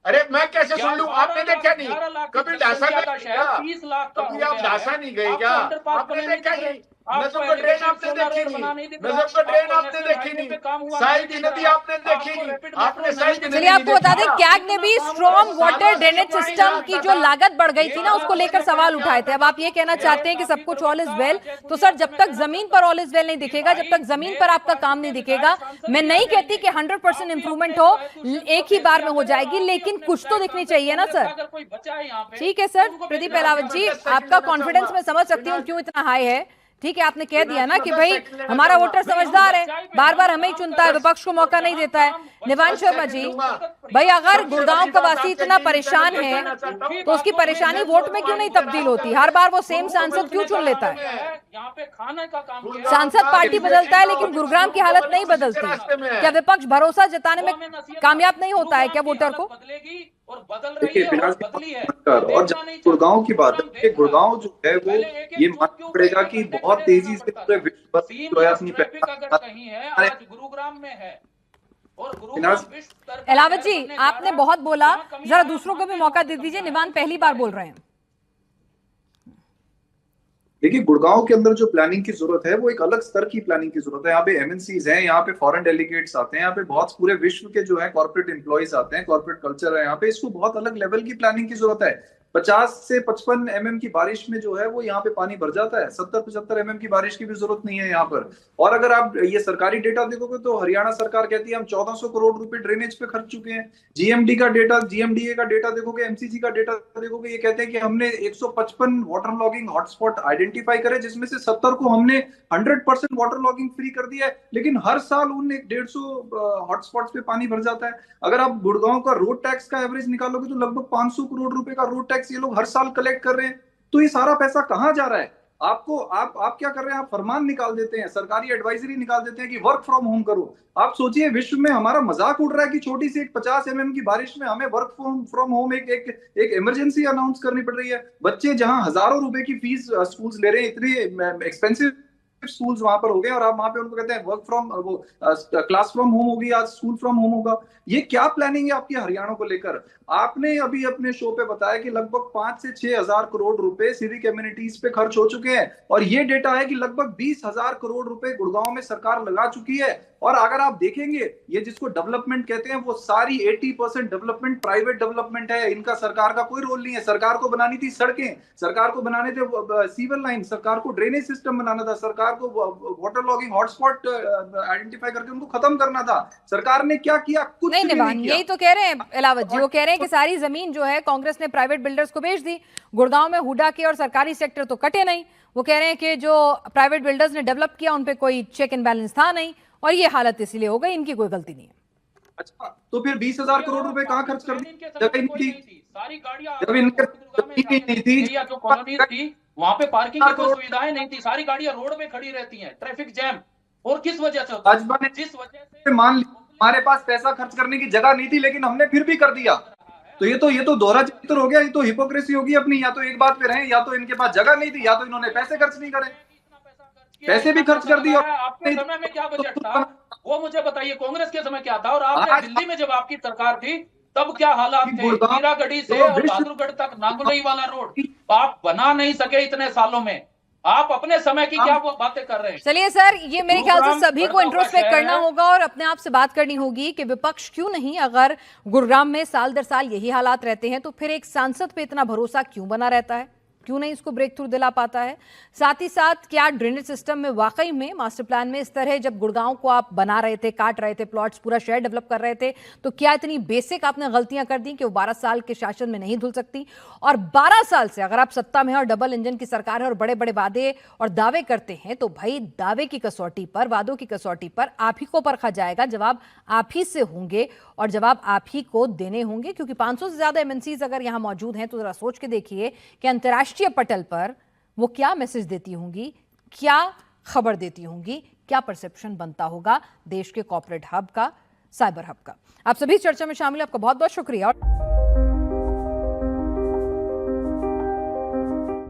अरे मैं कैसे सुन लूं? आपने देखा नहीं? कभी ढासा का शहर 30 लाख का, कभी आप ढासा नहीं गए क्या? आपने देखा नहीं? नजफगढ़ ड्रेन आपने देखी नहीं, नजफगढ़ ड्रेन आपने देखी नहीं, साहिबी नदी आपने देखी नहीं, आपने साहिबी नदी। चलिए आपको बता दें, कैग ने भी स्ट्रॉन्ग वाटर ड्रेनेज सिस्टम की जो लागत बढ़ गई थी ना, उसको लेकर सवाल उठाए थे। अब आप ये कहना चाहते हैं कि सब कुछ ऑल इज वेल, तो सर जब तक जमीन पर ऑल इज वेल नहीं दिखेगा, जब तक जमीन पर आपका काम नहीं दिखेगा, मैं नहीं कहती कि 100% इंप्रूवमेंट हो, एक ही बार में हो जाएगी, लेकिन कुछ तो दिखनी चाहिए ना सर। ठीक है सर, प्रदीप अहलावत जी, आपका कॉन्फिडेंस मैं समझ सकती हूँ क्यों इतना हाई है। ठीक है, आपने कह दिया ना कि भाई हमारा वोटर समझदार है, बार बार हमें ही चुनता है, विपक्ष को मौका नहीं देता है। निवान शर्मा जी, भाई अगर गुड़गांव का वासी इतना परेशान है तो उसकी परेशानी वोट में क्यों नहीं तब्दील होती? हर बार वो सेम सांसद क्यों चुन लेता है? सांसद पार्टी बदलता है लेकिन गुरुग्राम की हालत नहीं बदलती। क्या विपक्ष भरोसा जताने में कामयाब नहीं होता है क्या वोटर को? देखिए और जब गुड़गांव की बात है, गुड़गांव जो है वो ये मानना पड़ेगा कि बहुत तेजी से पूरे विश्व जो है अपनी गुरुग्राम में है। अहलावत जी, आपने बहुत बोला, जरा दूसरों को भी मौका दे दीजिए। निवान पहली बार बोल रहे हैं। देखिए, गुड़गांव के अंदर जो प्लानिंग की जरूरत है वो एक अलग स्तर की प्लानिंग की जरूरत है। यहाँ पे एमएनसीज हैं, यहाँ पे फॉरेन डेलीगेट्स आते हैं, यहाँ पे बहुत पूरे विश्व के जो है कॉर्पोरेट एम्प्लॉइज आते हैं, कॉर्पोरेट कल्चर है यहाँ पे, इसको बहुत अलग लेवल की प्लानिंग की जरूरत है। 50 से 55 mm की बारिश में जो है वो यहाँ पे पानी भर जाता है। 70-75 mm की बारिश की भी जरूरत नहीं है यहाँ पर। और अगर आप ये सरकारी डेटा देखोगे तो हरियाणा सरकार कहती है हम 1400 करोड़ रुपए ड्रेनेज पे खर्च चुके हैं। जीएमडी का डेटा, जीएमडीए का डेटा देखोगे, एमसीसी का डेटा देखोगे, ये कहते हैं कि हमने 155 वाटर लॉगिंग हॉटस्पॉट आइडेंटिफाई करे, जिसमें से 70 को हमने 100% वाटर लॉगिंग फ्री कर दिया है। लेकिन हर साल उन 150 हॉटस्पॉट्स पे पानी भर जाता है। अगर आप गुड़गांव का रोड टैक्स का एवरेज निकालोगे तो लगभग 500 करोड़ रुपए का रोड टैक्स ये लोग हर साल कलेक्ट कर रहे हैं। तो ये सारा पैसा कहां जा रहा है? आप क्या कर रहे हैं? आप फरमान निकाल देते हैं, सरकारी एडवाइजरी निकाल देते हैं कि वर्क फ्रॉम होम करो। आप सोचिए, विश्व में हमारा मजाक उड़ रहा है कि छोटी सी एक 50 mm की बारिश में हमें वर्क फ्रॉम होम एक इमरजेंसी अनाउंस करनी पड़ रही है। बच्चे जहां हजारों रुपए की फीस स्कूल्स ले रहे हैं, इतने एक्सपेंसिव स्कूल्स वहां पर हो गए, और आप वहां पे उनको कहते हैं work from class from home होगी, आज स्कूल फ्रॉम होम होगा। ये क्या प्लानिंग है आपकी हरियाणा को लेकर? आपने अभी अपने शो पे बताया कि लगभग 5 से 6 हजार करोड़ रुपए सिविक एमिनिटीज पे खर्च हो चुके हैं, और ये डेटा है कि लगभग 20,000 करोड़ रुपए गुड़गांव में सरकार लगा चुकी है। और अगर आप देखेंगे, ये जिसको डेवलपमेंट कहते हैं, वो सारी 80% डेवलपमेंट प्राइवेट डेवलपमेंट है। इनका सरकार का कोई रोल नहीं है। सरकार को बनानी थी सड़कें, सरकार को बनाने थे सीवर लाइन, सरकार को ड्रेनेज सिस्टम बनाना था, सरकार को वाटर लॉगिंग हॉटस्पॉट आइडेंटिफाई करके उनको खत्म करना था। सरकार ने क्या किया? कुछ नहीं निवान, यही तो कह रहे हैं अहलावत जी। वो कह रहे हैं कि सारी जमीन जो है कांग्रेस ने प्राइवेट बिल्डर्स को बेच दी। गुड़गांव में हुडा के और सरकारी सेक्टर तो कटे नहीं। वो कह रहे हैं कि जो प्राइवेट बिल्डर्स ने डेवलप किया उन पे कोई चेक एंड बैलेंस था नहीं, और ये हालत इसलिए हो गई, इनकी कोई गलती नहीं है। अच्छा, तो फिर 20,000 करोड़ रुपए कहाँ खर्च कर दी? जगह नहीं थी, सारी गाड़ियां नहीं थी, जो कॉलोनीज थी वहां पे पार्किंग की कोई सुविधाएं नहीं थी। सारी गाड़ियां रोड में खड़ी रहती हैं, ट्रैफिक जैम। और किस वजह से होता है? जिस वजह से मान ली हमारे पास पैसा खर्च करने की जगह नहीं थी, लेकिन हमने फिर भी कर दिया। तो ये तो दोहरा चरित्र हो गया, ये तो हिपोक्रेसी होगी अपनी। या तो एक बात पे रहे, या तो इनके पास जगह नहीं थी, या तो इन्होंने पैसे खर्च नहीं करे। पैसे भी खर्च कर दिए। आपके समय में क्या बजट था वो मुझे बताइए, कांग्रेस के समय क्या था? और आपने दिल्ली में जब आपकी सरकार थी तब क्या हालात थे। गुड़गांव- मीरागढ़ी से जो और विश्व- बहादुरगढ़ तक नांगुलई वाला रोड आप बना नहीं सके इतने सालों में। आप अपने समय की क्या वो बातें कर रहे हैं। चलिए सर, ये मेरे ख्याल से गुरुग्राम सभी को बढ़ता हुआ इंट्रोस्पेक्ट शहर करना है। होगा और अपने आप से बात करनी होगी कि विपक्ष क्यों नहीं, अगर गुरुग्राम में साल दर साल यही हालात रहते हैं तो फिर एक सांसद पे इतना भरोसा क्यों बना रहता है, क्यों नहीं इसको ब्रेक थ्रू दिला पाता है। साथ ही साथ क्या ड्रेनेज सिस्टम में वाकई में मास्टर प्लान में इस तरह जब गुड़गांव को आप बना रहे थे, काट रहे थे प्लॉट्स, पूरा शहर डेवलप कर रहे थे, तो क्या इतनी बेसिक आपने गलतियां कर दी कि वो 12 साल के शासन में नहीं धुल सकती। और 12 साल से अगर आप सत्ता में हैं और डबल इंजन की सरकार है और बड़े बड़े वादे और दावे करते हैं, तो भाई दावे की कसौटी पर, वादों की कसौटी पर आप ही को परखा जाएगा। जवाब आप ही से होंगे और जवाब आप ही को देने होंगे, क्योंकि 500 से ज्यादा एमएनसीज अगर यहां मौजूद हैं तो जरा सोच के देखिए कि अंतर्राष्ट्रीय पटल पर वो क्या मैसेज देती होंगी, क्या खबर देती होंगी, क्या परसेप्शन बनता होगा देश के कॉर्पोरेट हब का, साइबर हब का। आप सभी चर्चा में शामिल, आपका बहुत बहुत शुक्रिया।